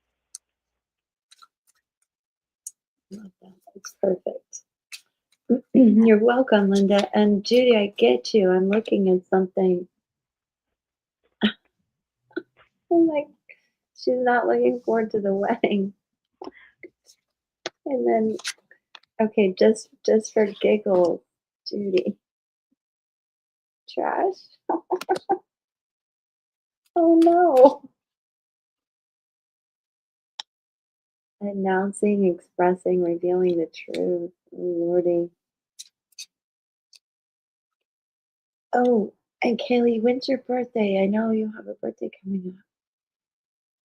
Love that. It's perfect. You're welcome, Linda. And Judy, I get you. I'm looking at something. I'm like, she's not looking forward to the wedding. And then, okay, just for giggles, Judy. trash. Oh no. Announcing, expressing, revealing the truth. Oh, Lordy. Oh, and Kaylee, when's your birthday? I know you have a birthday coming up.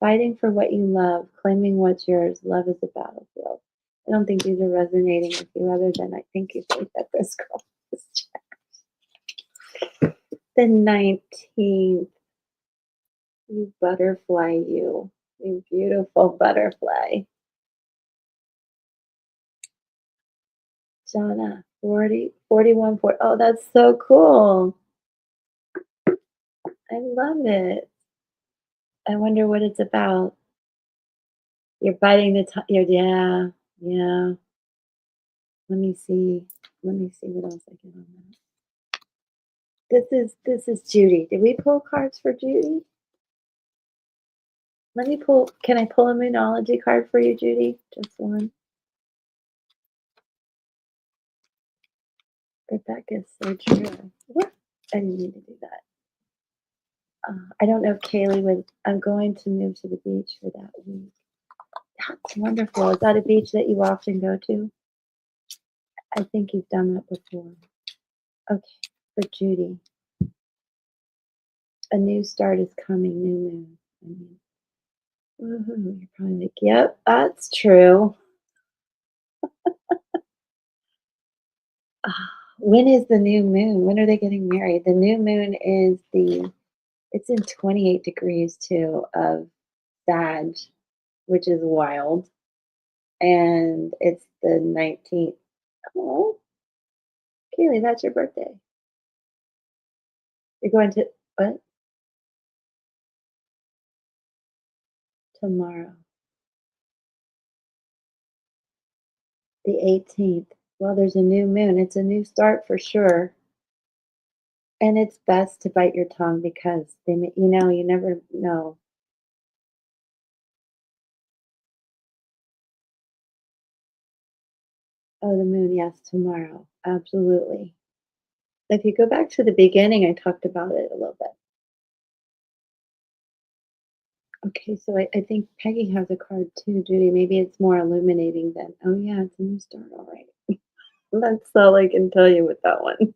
Fighting for what you love, claiming what's yours. Love is a battlefield. I don't think these are resonating with you other than I think you think that this girl is the 19th. You butterfly, you beautiful butterfly. Jonna, 40, 41, 40. Oh, that's so cool. I love it. I wonder what it's about. You're biting the time. Yeah, yeah. Let me see. Let me see what else I get on that. This is Judy. Did we pull cards for Judy? Let me pull. Can I pull a Moonology card for you, Judy? Just one. Rebecca is so true. What? I didn't need to do that. I don't know if Kaylee would. I'm going to move to the beach for that week. That's wonderful. Is that a beach that you often go to? I think you've done that before. Okay, for Judy. A new start is coming, new moon. I mean, woohoo. You're probably like, yep, that's true. When is the new moon? When are they getting married? The new moon is it's in 28 degrees too of Sag, which is wild. And it's the 19th. Oh, Kaylee, that's your birthday. You're going to, what? Tomorrow, the 18th. Well, there's a new moon. It's a new start for sure. And it's best to bite your tongue because you never know. Oh, the moon, yes, tomorrow. Absolutely. If you go back to the beginning, I talked about it a little bit. Okay, so I think Peggy has a card too, Judy. Maybe it's more illuminating than, oh yeah, it's a new start. All right. That's all I can tell you with that one.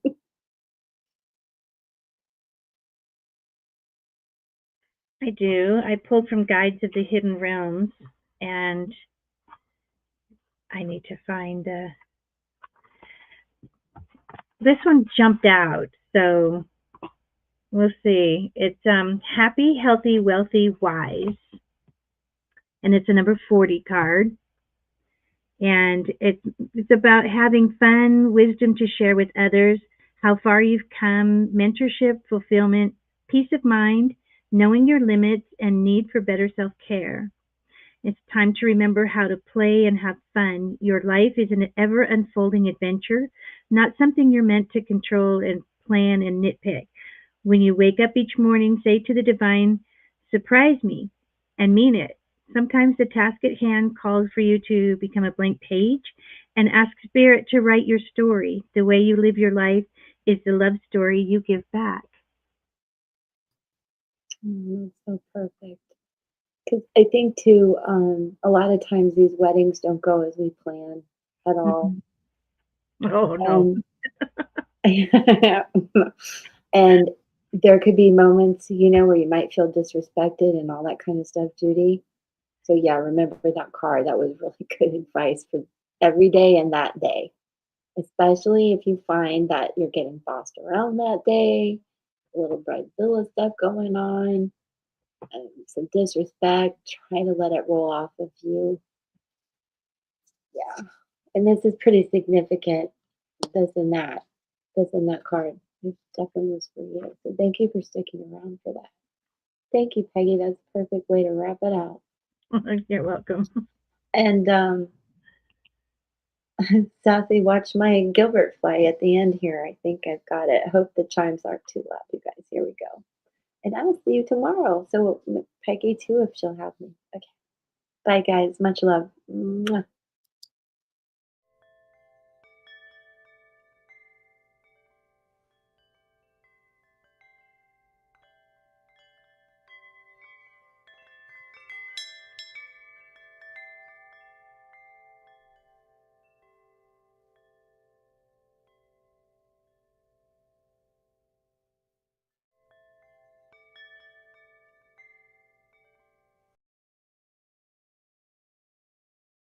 I do. I pulled from Guides of the Hidden Realms, and I need to find this one jumped out, so we'll see. It's happy, healthy, wealthy, wise, and it's a number 40 card. And it's about having fun, wisdom to share with others, how far you've come, mentorship, fulfillment, peace of mind, knowing your limits, and need for better self-care. It's time to remember how to play and have fun. Your life is an ever unfolding adventure, not something you're meant to control and plan and nitpick. When you wake up each morning, say to the divine, surprise me, and mean it. Sometimes the task at hand calls for you to become a blank page and ask Spirit to write your story. The way you live your life is the love story you give back. That's so perfect. Because I think too, a lot of times these weddings don't go as we plan at all. Mhm. Oh, no. And and there could be moments, where you might feel disrespected and all that kind of stuff, Judy. So yeah, remember that card. That was really good advice for every day and that day. Especially if you find that you're getting bossed around that day, a little bridezilla stuff going on, some disrespect, try to let it roll off of you. Yeah. And this is pretty significant, this and that, this and that card. It definitely was for you. So thank you for sticking around for that. Thank you, Peggy. That's a perfect way to wrap it out. You're welcome. And Sassy, watch my Gilbert fly at the end here. I think I've got it. I hope the chimes aren't too loud, you guys. Here we go. And I will see you tomorrow. So Peggy too, if she'll have me. Okay. Bye, guys. Much love. Mwah.